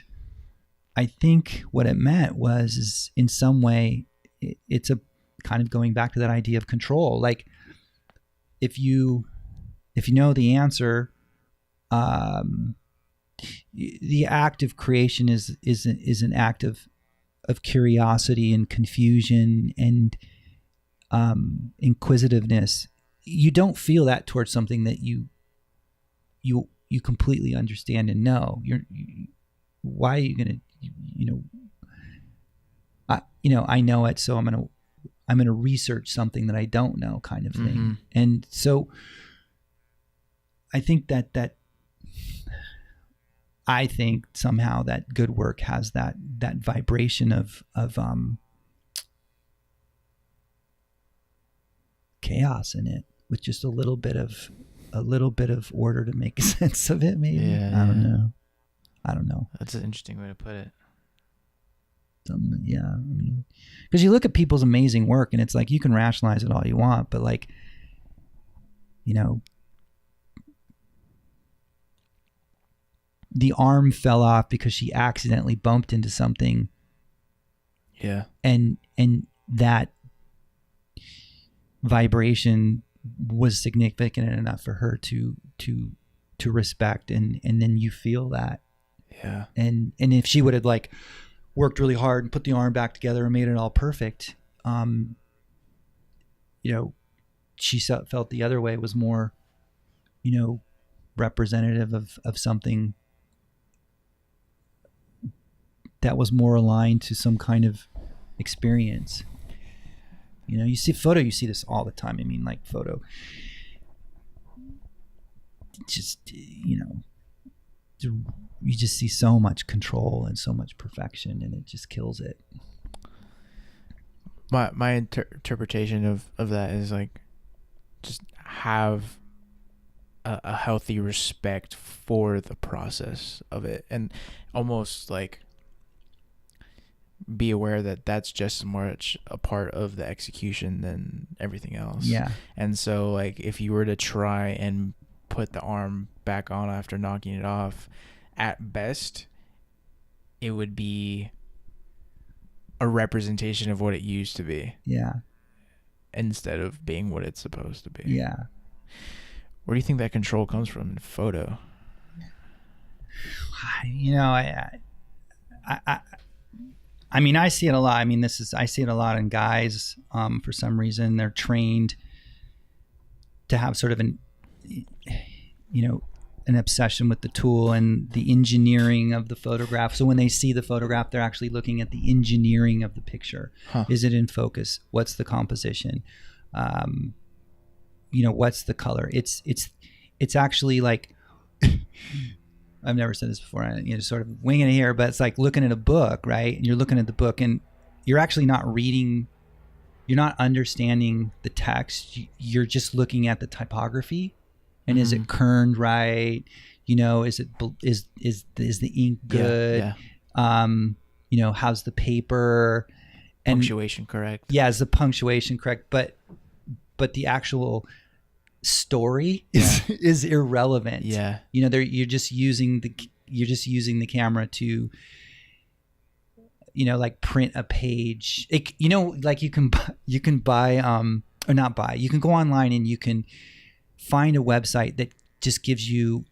I think what it meant is in some way, it's a kind of going back to that idea of control. Like, if you know the answer, the act of creation is an act of curiosity and confusion and inquisitiveness. You don't feel that towards something that you completely understand and know. Why are you gonna, I know it, so I'm gonna research something that I don't know, kind of thing. Mm-hmm. And so I think that I think somehow that good work has that vibration of chaos in it, with just a little bit of order to make sense of it. Maybe. Yeah, I don't know. That's an interesting way to put it. Yeah, I mean, because you look at people's amazing work, and it's like, you can rationalize it all you want, but like, the arm fell off because she accidentally bumped into something Yeah. And that vibration was significant enough for her to respect, and then you feel that. Yeah. And if she would have like worked really hard and put the arm back together and made it all perfect, you know, she felt the other way was more, you know, representative of something that was more aligned to some kind of experience. You know, you see this all the time. I mean, like photo, just, you know, you just see so much control and so much perfection, and it just kills it. My interpretation of that is like, just have a healthy respect for the process of it, and almost like be aware that that's just as much a part of the execution than everything else. Yeah. And so like if you were to try and put the arm back on after knocking it off, at best it would be a representation of what it used to be. Yeah. Instead of being what it's supposed to be. Yeah. Where do you think that control comes from in photo? You know, I mean, I see it a lot. I mean, I see it a lot in guys. For some reason, they're trained to have sort of an obsession with the tool and the engineering of the photograph. So when they see the photograph, they're actually looking at the engineering of the picture. Huh. Is it in focus? What's the composition? What's the color? It's actually like, I've never said this before, sort of winging it here, but it's like looking at a book, right? And you're looking at the book and you're actually not reading, you're not understanding the text. You're just looking at the typography. And is it kerned right? Is the ink good? Yeah. How's the paper? And punctuation correct? Yeah, is the punctuation correct? But the actual story is irrelevant. Yeah. You're just using the camera to like print a page. Like you can buy or not buy. You can go online and you can find a website that just gives you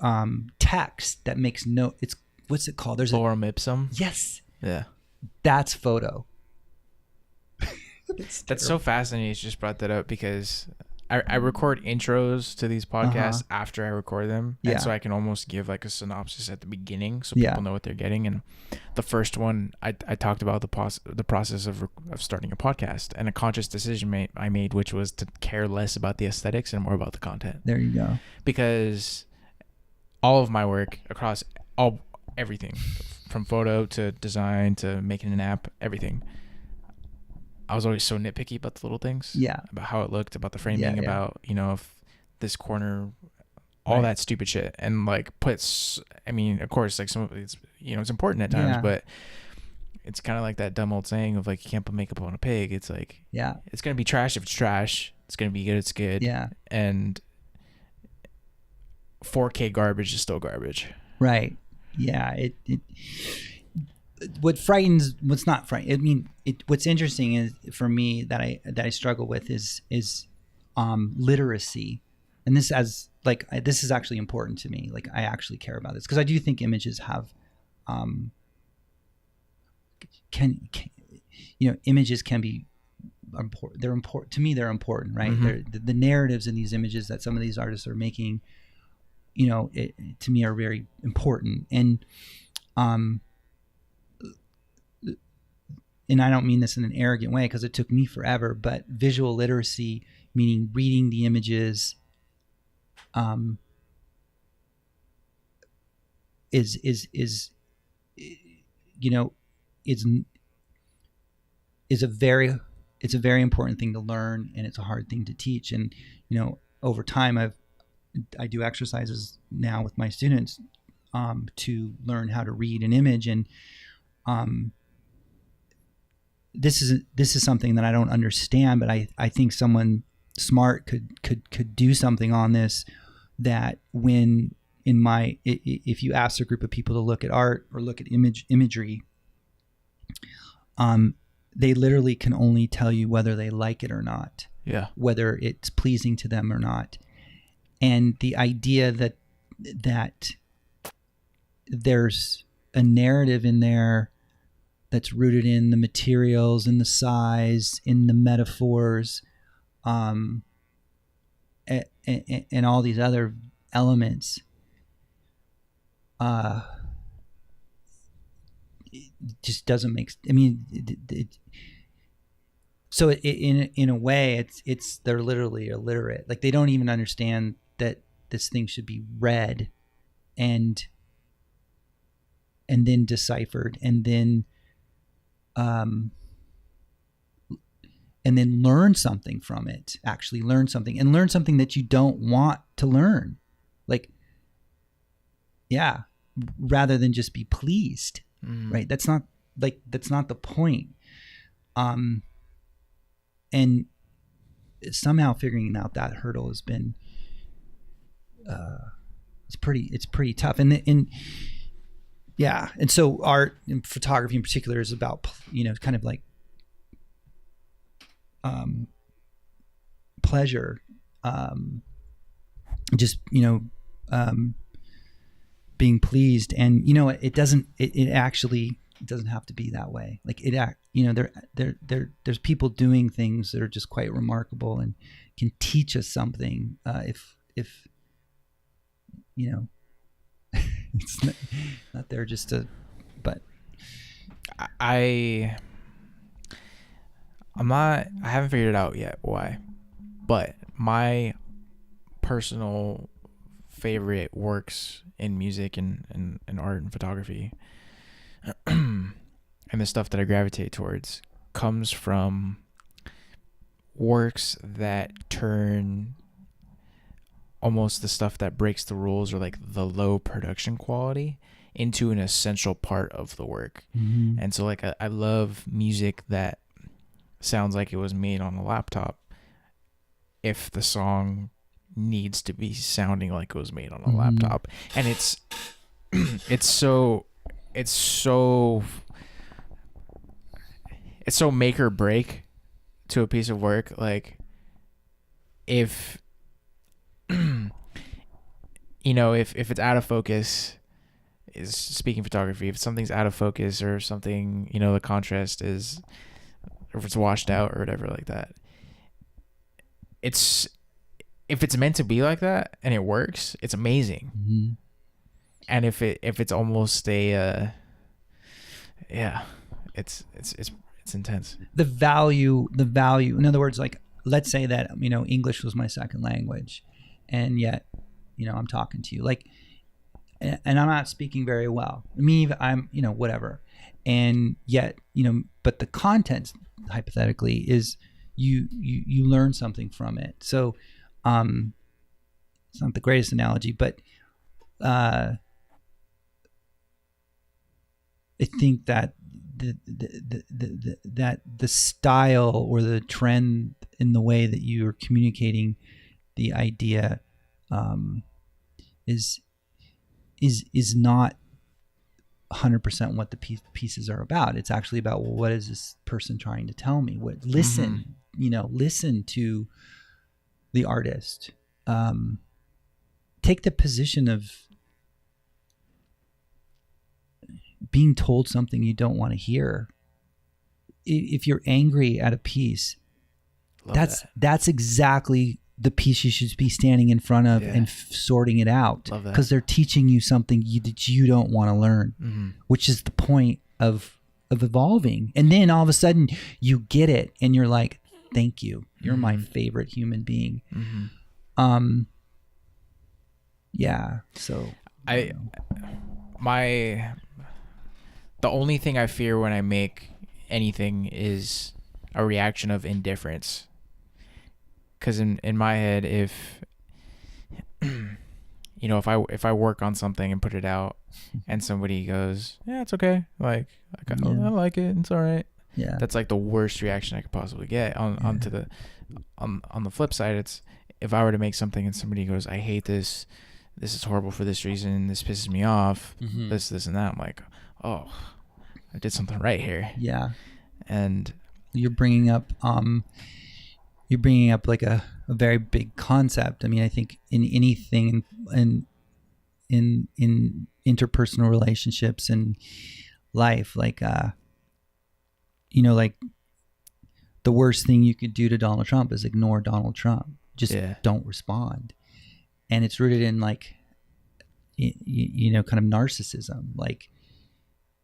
text that makes what's it called? There's Lorem ipsum. Yes. Yeah. That's photo. That's so fascinating. You just brought that up because I record intros to these podcasts after I record them. Yeah. And so I can almost give like a synopsis at the beginning so Yeah. people know what they're getting. And the first one, I talked about the process of starting a podcast and a conscious decision I made, which was to care less about the aesthetics and more about the content. There you go. Because all of my work across everything from photo to design to making an app, everything, I was always so nitpicky about the little things. Yeah. About how it looked, about the framing, about, if this corner, all that stupid shit. And like of course, like some of it's, it's important at times, but it's kind of like that dumb old saying of like, you can't put makeup on a pig. It's like, it's going to be trash if it's trash. It's going to be good. It's good. Yeah. And 4K garbage is still garbage. Right. Yeah. What's not frightening. I mean, what's interesting is for me that I struggle with is literacy, and this this is actually important to me. Like I actually care about this because I do think images have, images can be important. They're important to me. They're important, right? Mm-hmm. The narratives in these images that some of these artists are making, to me are very important. And I don't mean this in an arrogant way because it took me forever, but visual literacy, meaning reading the images, is a very important thing to learn, and it's a hard thing to teach. And over time I do exercises now with my students to learn how to read an image, and this is something that I don't understand, but I think someone smart could do something on this. That when if you ask a group of people to look at art or look at imagery, they literally can only tell you whether they like it or not, Yeah. whether it's pleasing to them or not. And the idea that there's a narrative in there that's rooted in the materials, in the size, in the metaphors, and all these other elements, it just doesn't make. I mean, so in a way, it's they're literally illiterate. Like they don't even understand that this thing should be read, and then deciphered, and then learn something from it. Actually, learn something, and learn something that you don't want to learn. Like, yeah, rather than just be pleased. Right? That's not the point. And somehow figuring out that hurdle has been it's pretty tough. And yeah, and so art and photography in particular is about, kind of like pleasure, just being pleased. And it doesn't have to be that way. Like there's people doing things that are just quite remarkable and can teach us something, if it's not there just to, but I haven't figured it out yet why, but my personal favorite works in music and art and photography and the stuff that I gravitate towards comes from works that turn almost the stuff that breaks the rules or like the low production quality into an essential part of the work. Mm-hmm. And so like I love music that sounds like it was made on a laptop if the song needs to be sounding like it was made on a laptop. And it's so make or break to a piece of work. Like if if it's out of focus, is speaking photography, if something's out of focus or something, the contrast is, or if it's washed out or whatever like that, if it's meant to be like that and it works, it's amazing. Mm-hmm. And if it's almost a it's intense. The value, in other words, like let's say that English was my second language, and yet I'm talking to you, like, and I'm not speaking very well. I'm whatever, and yet but the content hypothetically is you learn something from it. So it's not the greatest analogy, but I think that the style or the trend in the way that you are communicating the idea is not 100% what the pieces are about. It's actually about, well, what is this person trying to tell me? Listen to the artist. Take the position of being told something you don't want to hear. If you're angry at a piece, that's exactly the piece you should be standing in front of and sorting it out, because they're teaching you something that you don't want to learn, which is the point of evolving. And then all of a sudden you get it and you're like, thank you. You're my favorite human being. Yeah. So the only thing I fear when I make anything is a reaction of indifference. Because in my head, if if I work on something and put it out, and somebody goes, "Yeah, it's okay," I like it, it's all right. Yeah, that's like the worst reaction I could possibly get. On the flip side, it's if I were to make something and somebody goes, "I hate this. This is horrible for this reason. This pisses me off. This and that." I'm like, "Oh, I did something right here." Yeah. And you're bringing up like a very big concept. I mean, I think in anything in interpersonal relationships and life, like like the worst thing you could do to Donald Trump is ignore Donald Trump. Just don't respond. And it's rooted in like kind of narcissism. Like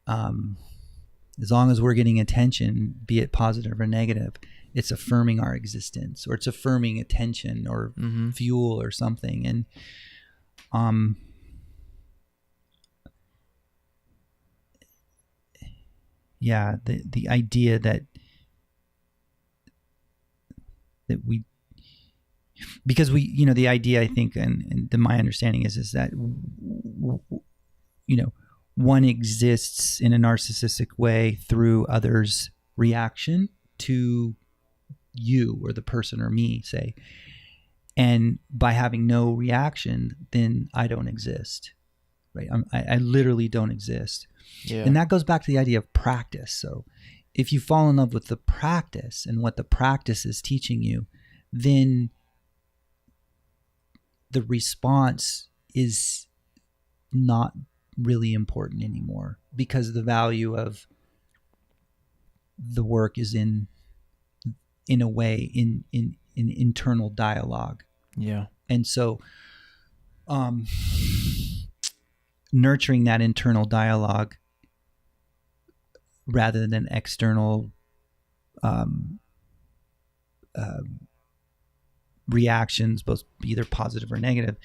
as long as we're getting attention, be it positive or negative, it's affirming our existence, or it's affirming attention or fuel or something. And the idea that we, because we, the idea, I think, and my understanding is that one exists in a narcissistic way through others' reaction to you or the person or me, say. And by having no reaction, then I don't exist, right? I literally don't exist. Yeah. And that goes back to the idea of practice. So if you fall in love with the practice and what the practice is teaching you, then the response is not really important anymore, because the value of the work is in a way in internal dialogue. Yeah. And so nurturing that internal dialogue rather than external reactions, both either positive or negative,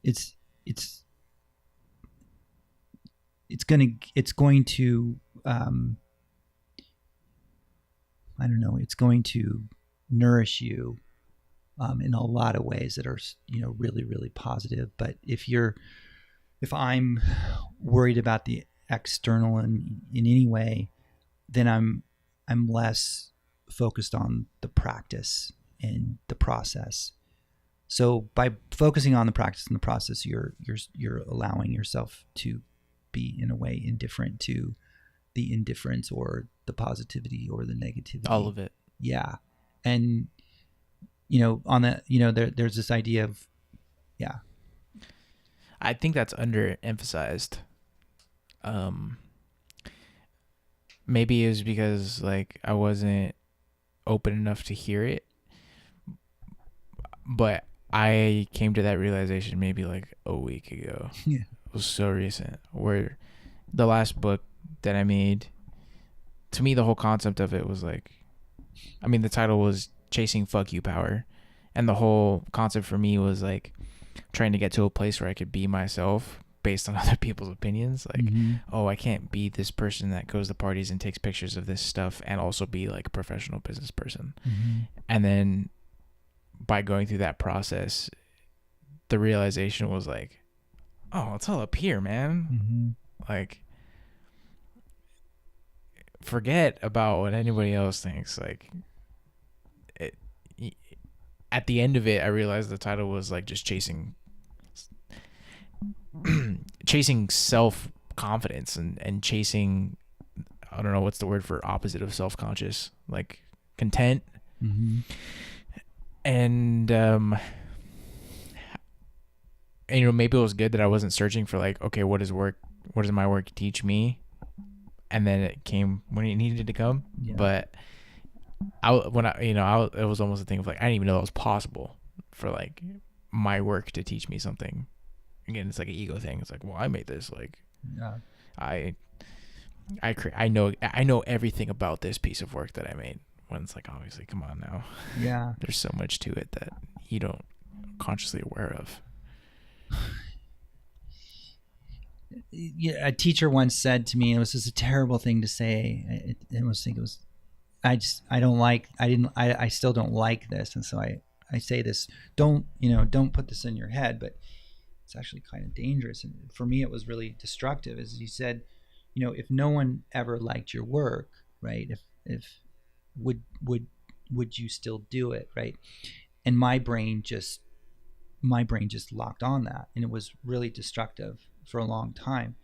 it's going to I don't know, it's going to nourish you in a lot of ways that are, really, really positive. But if I'm worried about the external in any way, then I'm less focused on the practice and the process. So by focusing on the practice and the process, you're allowing yourself to be, in a way, indifferent to the indifference or the positivity or the negativity. All of it. Yeah. And, on that, there's this idea of, yeah. I think that's underemphasized. Maybe it was because, like, I wasn't open enough to hear it. But I came to that realization maybe like a week ago. Yeah. It was so recent. Where the last book that I made, to me, the whole concept of it was like, I mean, the title was Chasing Fuck You Power. And the whole concept for me was like trying to get to a place where I could be myself based on other people's opinions. Like, oh, I can't be this person that goes to parties and takes pictures of this stuff and also be like a professional business person. And then by going through that process, the realization was like, oh, it's all up here, man. Like, forget about what anybody else thinks. Like, at the end of it, I realized the title was like just chasing self-confidence and chasing, I don't know what's the word for opposite of self-conscious, like content. And maybe it was good that I wasn't searching for like, okay, what does my work teach me? And then it came when it needed to come. Yeah. But it was almost a thing of like, I didn't even know that was possible for like my work to teach me something. Again, it's like an ego thing. It's like, well, I made this, like, yeah. I know everything about this piece of work that I made. When it's like, obviously, come on now. Yeah. There's so much to it that you don't consciously aware of. Yeah, a teacher once said to me, and it was just a terrible thing to say. I still don't like this. And so I say this, don't put this in your head, but it's actually kind of dangerous. And for me, it was really destructive. As he said, if no one ever liked your work, right? If would you still do it, right? And my brain just locked on that, and it was really destructive for a long time.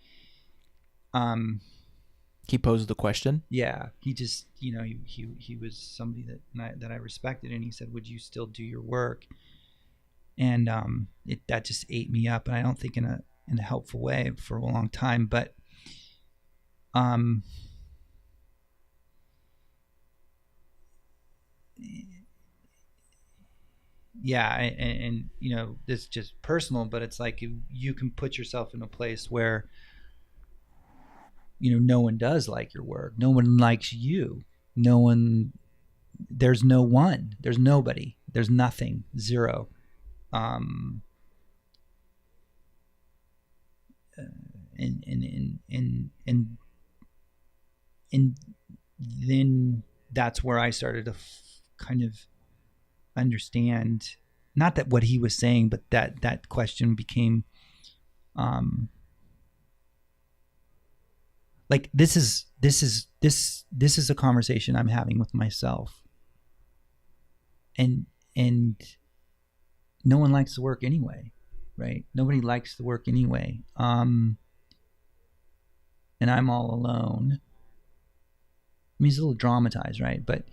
He posed the question. Yeah, he just, he was somebody that I respected, and he said, "Would you still do your work?" And that just ate me up, and I don't think in a helpful way for a long time. But yeah, and this is just personal, but it's like you can put yourself in a place where no one does like your work, no one likes you, there's no one, there's nobody, there's nothing, zero. And then that's where I started to kind of understand, not that what he was saying, but that question became like this is a conversation I'm having with myself, and no one likes the work anyway, right? Nobody likes the work anyway. And I'm all alone. I mean, it's a little dramatized, right? But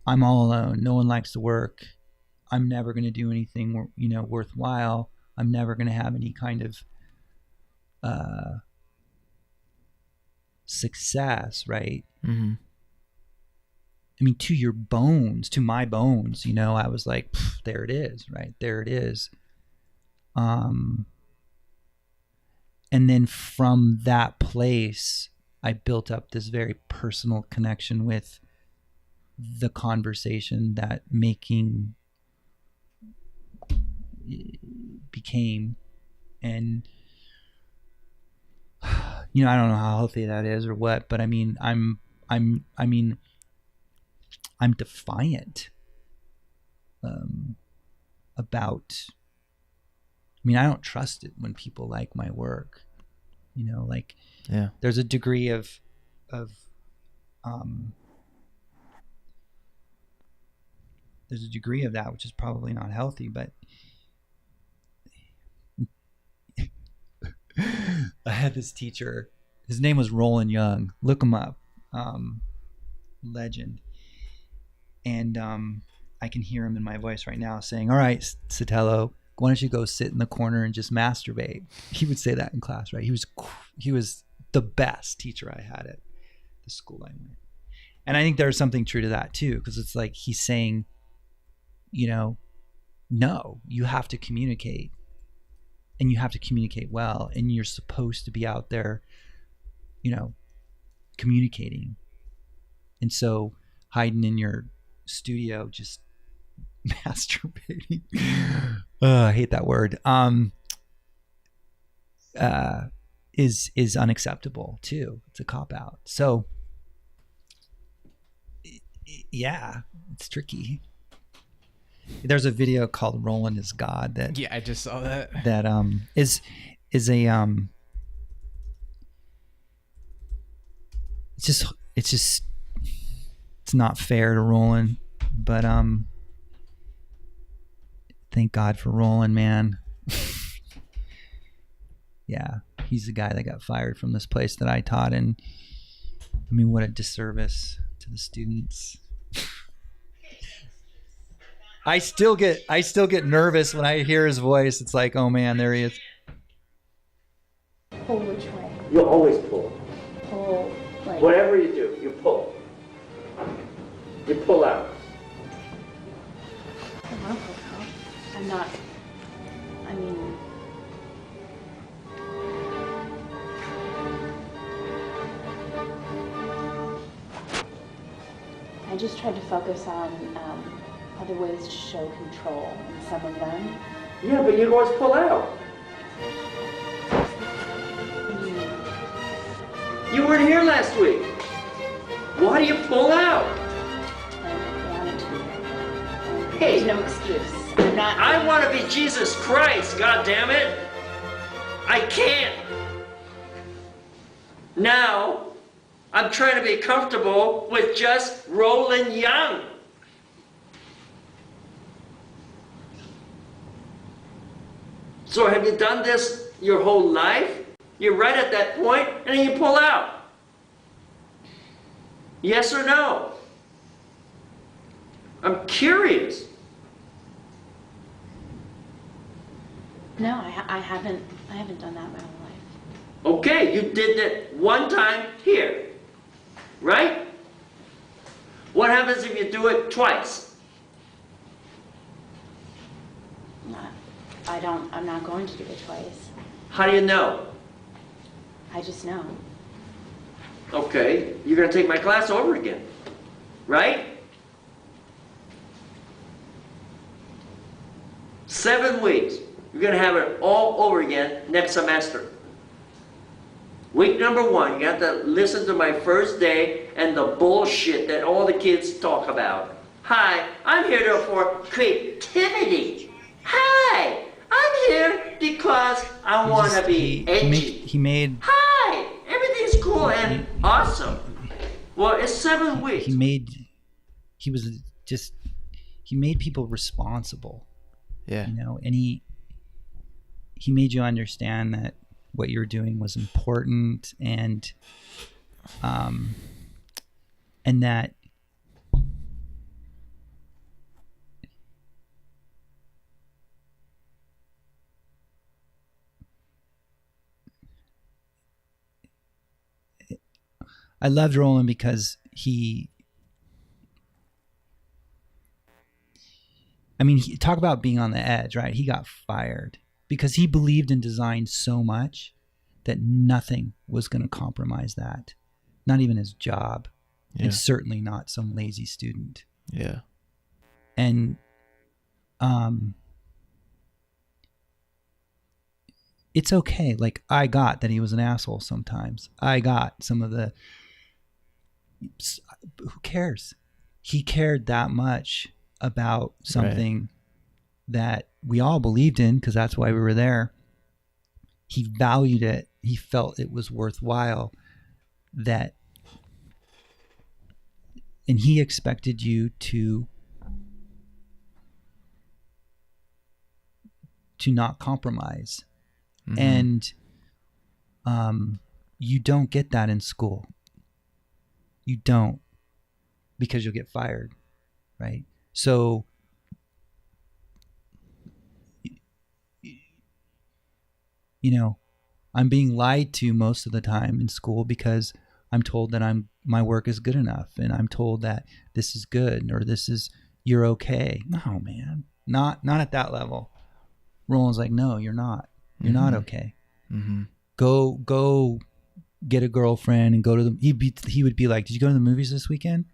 I'm all alone. No one likes the work. I'm never going to do anything, worthwhile. I'm never going to have any kind of success, right? Mm-hmm. I mean, to your bones, to my bones, I was like, there it is, right? There it is. And then from that place, I built up this very personal connection with the conversation that making became. And I don't know how healthy that is or what, but I mean, I'm defiant about. I mean, I don't trust it when people like my work. Yeah. There's a degree of there's a degree of that which is probably not healthy, but I had this teacher. His name was Roland Young. Look him up. Legend. And I can hear him in my voice right now saying, "All right, Sotelo, why don't you go sit in the corner and just masturbate?" He would say that in class, right? He was the best teacher I had at the school I went. And I think there's something true to that too, because it's like he's saying, no, you have to communicate, and you have to communicate well, and you're supposed to be out there, communicating. And so hiding in your studio just masturbating, I hate that word, is unacceptable too. It's a cop out. So yeah, it's tricky. There's a video called "Roland is God" that I just saw that. That is a it's not fair to Roland, but thank God for Roland, man. Yeah, he's the guy that got fired from this place that I taught, and I mean, what a disservice to the students. I still get nervous when I hear his voice. It's like, oh man, there he is. Pull which way? You always pull. Pull, like... Whatever you do, you pull. You pull out. I want to pull out. I'm not... I mean... I just tried to focus on other ways to show control, and some of them... Yeah, but you always pull out. You weren't here last week. Why do you pull out? I wanted to. Hey. There's no excuse. I'm not... I want to be Jesus Christ, goddammit. I can't. Now, I'm trying to be comfortable with just Roland Young. So have you done this your whole life? You're right at that point, and then you pull out. Yes or no? I'm curious. No, I haven't done that my whole life. Okay, you did that one time here, right? What happens if you do it twice? I'm not going to do it twice. How do you know? I just know. Okay, you're gonna take my class over again, right? 7 weeks. You're gonna have it all over again next semester. Week number 1, you have to listen to my first day and the bullshit that all the kids talk about. Hi, I'm here for creativity. Hi, I'm here because I want to be edgy. He made. Hi, everything's cool and awesome. Well, it's 7 weeks. He made people responsible. Yeah. You know, and he made you understand that what you're doing was important, and that I loved Roland because talk about being on the edge, right? He got fired because he believed in design so much that nothing was going to compromise that. Not even his job. Yeah. And certainly not some lazy student. Yeah. And it's okay. Like, I got that he was an asshole sometimes. I got some of the... Who cares? He cared that much about something that we all believed in, because that's why we were there. He valued it. He felt it was worthwhile. And he expected you to not compromise. Mm-hmm. And you don't get that in school. You don't, because you'll get fired, right? So I'm being lied to most of the time in school, because I'm told that my work is good enough, and I'm told that this is good, or you're okay. No, man, not at that level. Roland's like, no, you're not. You're not okay. Mm-hmm. Go get a girlfriend and go to he would be like, did you go to the movies this weekend?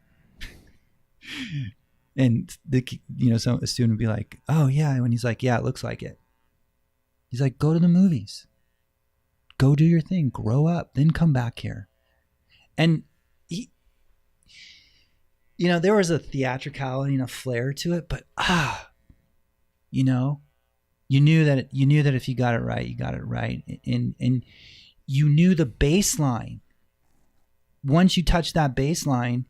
And a student would be like, oh yeah. And he's like, yeah, it looks like it. He's like, go to the movies, go do your thing, grow up, then come back here. And there was a theatricality and a flair to it, but you knew that if you got it right, you got it right. And you knew the baseline. Once you touch that baseline,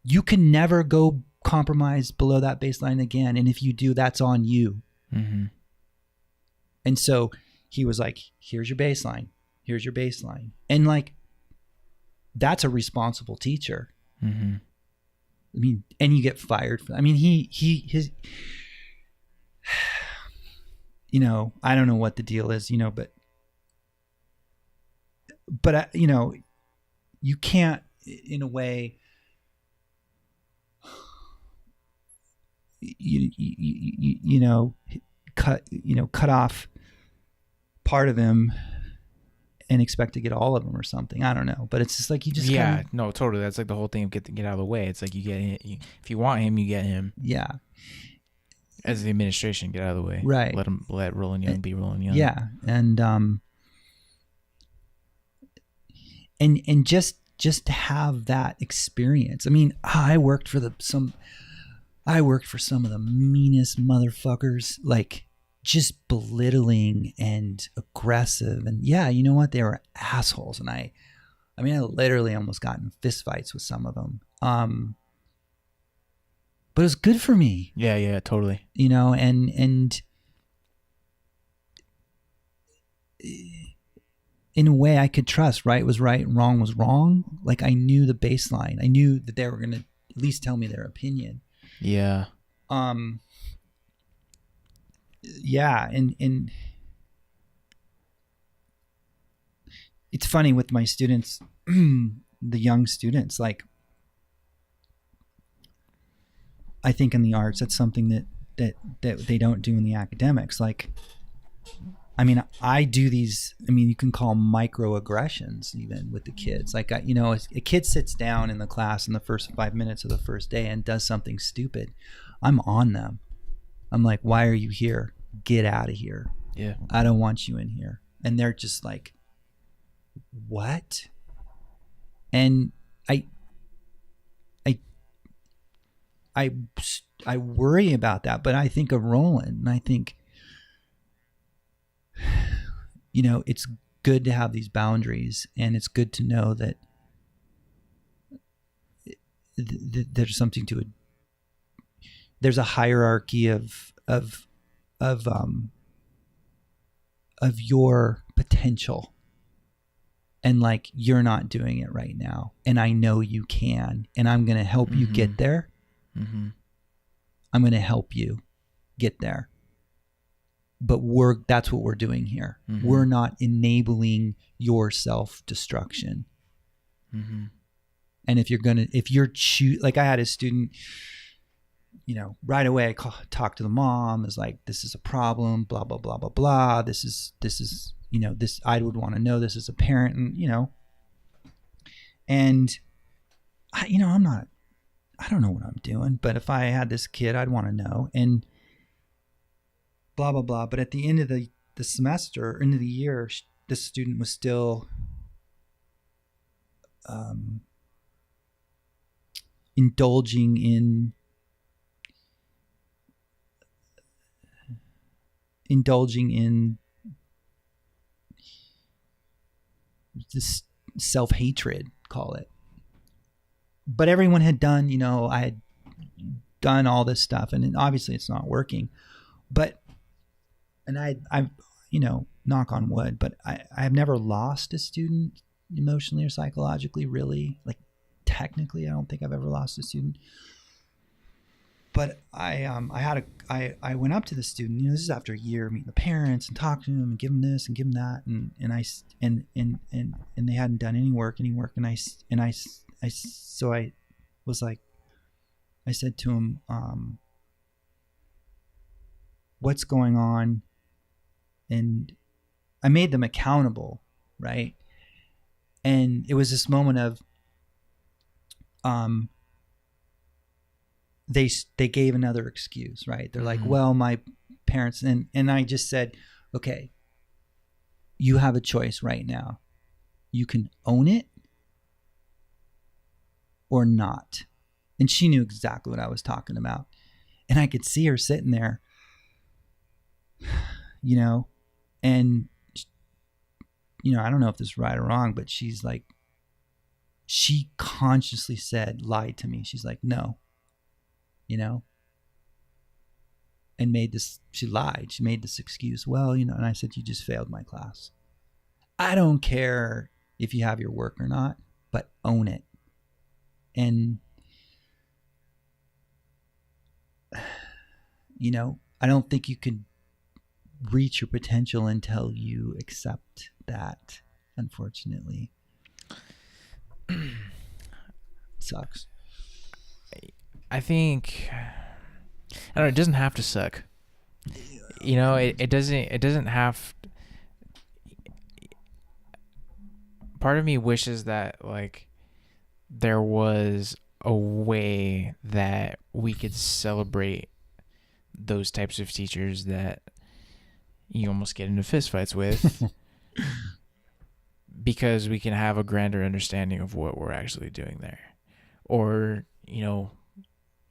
you can never go compromise below that baseline again. And if you do, that's on you. Mm-hmm. And so he was like, here's your baseline. Here's your baseline. And like, that's a responsible teacher. Mm-hmm. I mean, and you get fired for, his I don't know what the deal is, but you can't, in a way, cut off part of him and expect to get all of them or something. I don't know, but it's just like, you just no, totally. That's like the whole thing of get out of the way. It's like you get him, if you want him, you get him. Yeah. As the administration, get out of the way. Right. Let Roland Young be Roland Young. Yeah, and just to have that experience. I mean, I worked for some of the meanest motherfuckers, like just belittling and aggressive, and yeah, you know what? They were assholes, and I literally almost got in fistfights with some of them. But it was good for me. Yeah, totally. And in a way I could trust. Right was right and wrong was wrong. Like I knew the baseline. I knew that they were going to at least tell me their opinion. Yeah. Yeah. And it's funny with my students, the young students, like I think in the arts, that's something that they don't do in the academics. Like, I mean, I do these, I mean, you can call them microaggressions even with the kids. Like, you know, a kid sits down in the class in the first 5 minutes of the first day and does something stupid. I'm on them. I'm like, why are you here? Get out of here. Yeah. I don't want you in here. And they're just like, what? And I worry about that, but I think of Roland and I think, you know, it's good to have these boundaries, and it's good to know that there's something to it. There's a hierarchy of your potential, and like you're not doing it right now, and I know you can, and I'm going to help you get there. Mm-hmm. I'm going to help you get there. But that's what we're doing here. Mm-hmm. We're not enabling your self-destruction. Mm-hmm. And if you're like I had a student, you know, right away I talked to the mom, is like, this is a problem, blah, blah, blah, blah, blah. This is, you know, this, I would want to know this as a parent, and, you know, and you know, I don't know what I'm doing, but if I had this kid, I'd want to know, and blah, blah, blah. But at the end of the semester, end of the year, this student was still indulging in this self-hatred, call it. But everyone had done, you know, I had done all this stuff, and obviously it's not working. But, and I've, you know, knock on wood, but I've never lost a student emotionally or psychologically, really. Like, technically, I don't think I've ever lost a student. But I went up to the student, you know, this is after a year, meeting the parents and talking to them and give them this and give them that. And they hadn't done any work. And so I was like, I said to him, what's going on? And I made them accountable, right? And it was this moment of, they gave another excuse, right? They're like, well, my parents, and I just said, okay, you have a choice right now. You can own it or not. And she knew exactly what I was talking about. And I could see her sitting there, you know, and, you know, I don't know if this is right or wrong, but she's like, she consciously lied to me. She's like, no, you know, and she lied. She made this excuse. Well, you know, and I said, you just failed my class. I don't care if you have your work or not, but own it. And, you know, I don't think you can reach your potential until you accept that, unfortunately. Sucks. I think, I don't know, it doesn't have to suck. You know, it doesn't have. Part of me wishes that, like, there was a way that we could celebrate those types of teachers that you almost get into fistfights with because we can have a grander understanding of what we're actually doing there, or, you know,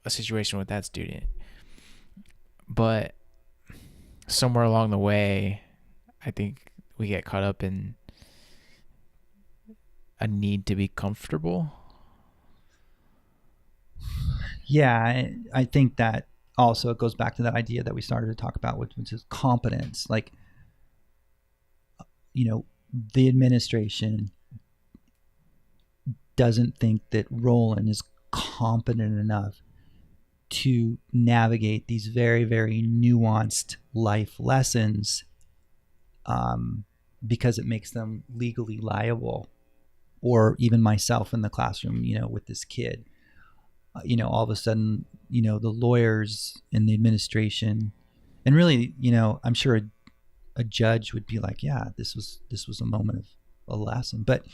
a situation with that student. But somewhere along the way, I think we get caught up in a need to be comfortable. Yeah, I think that also it goes back to that idea that we started to talk about, which is competence. Like, you know, the administration doesn't think that Roland is competent enough to navigate these very, very nuanced life lessons, because it makes them legally liable. Or even myself in the classroom, with this kid, all of a sudden, the lawyers and the administration, and really, I'm sure a judge would be like, yeah, this was a moment of a lesson. But I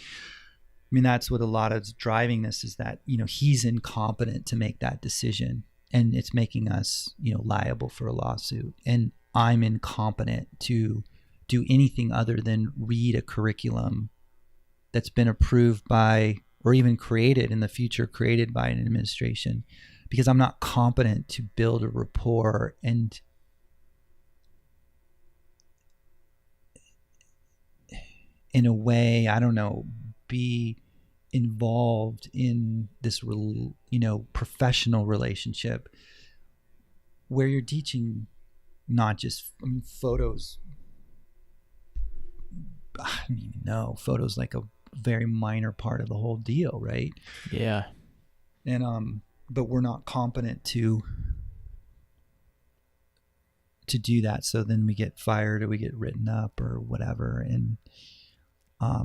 mean, that's what a lot of is driving this, is that, he's incompetent to make that decision, and it's making us, liable for a lawsuit. And I'm incompetent to do anything other than read a curriculum that's been approved by, or even created in the future, created by an administration, because I'm not competent to build a rapport and in a way, I don't know, be involved in this, professional relationship where you're teaching not just, photos. I don't even know. Photos like a very minor part of the whole deal, right? Yeah. And but we're not competent to do that. So then we get fired, or we get written up, or whatever. And I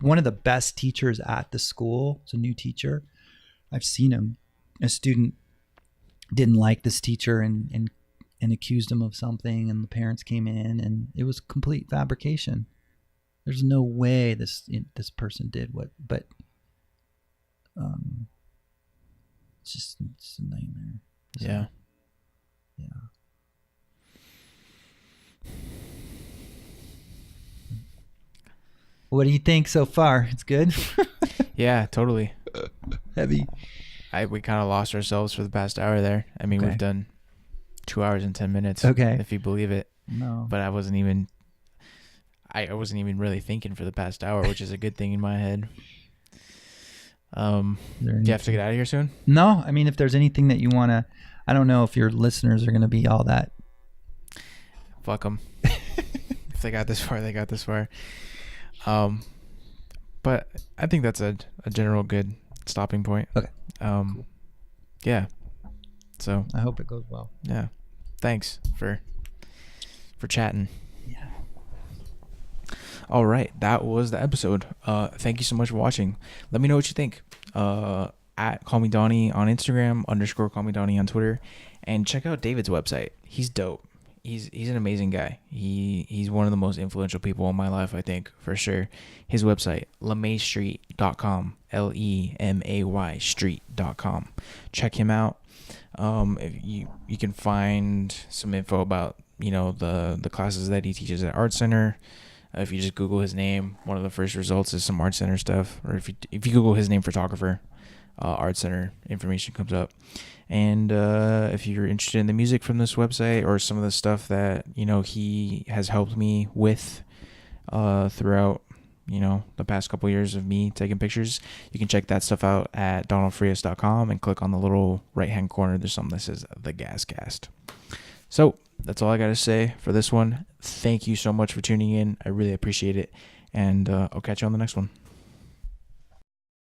one of the best teachers at the school, it's a new teacher. I've seen him. A student didn't like this teacher and accused him of something, and the parents came in, and it was complete fabrication. There's no way this person did what, but it's a nightmare. So, Yeah. What do you think so far? It's good. Yeah, totally. Heavy. We kind of lost ourselves for the past hour there. I mean, Okay. We've done 2 hours and 10 minutes. Okay. If you believe it. No. But I wasn't even really thinking for the past hour, which is a good thing in my head. Do you have to get out of here soon? No, I mean, if there's anything that you want to, I don't know if your listeners are going to be all that. Fuck them. If they got this far, they got this far. But I think that's a general good stopping point. Okay. Cool. Yeah. So I hope it goes well. yeah. Thanks for chatting. Yeah. All right, that was the episode. Thank you so much for watching. Let me know what you think. At Call Me Donnie on Instagram, _ Call Me Donnie on Twitter, and check out David's website. He's dope. He's an amazing guy. He's one of the most influential people in my life, I think, for sure. His website, lemaystreet.com, LEMAY street.com. Check him out. If you can find some info about the classes that he teaches at Art Center. If you just Google his name, one of the first results is some Art Center stuff. Or if you Google his name, photographer, Art Center information comes up. And if you're interested in the music from this website, or some of the stuff that he has helped me with throughout the past couple years of me taking pictures, you can check that stuff out at donaldfrias.com and click on the little right hand corner. There's something that says the Gast. So that's all I got to say for this one. Thank you so much for tuning in. I really appreciate it. And I'll catch you on the next one.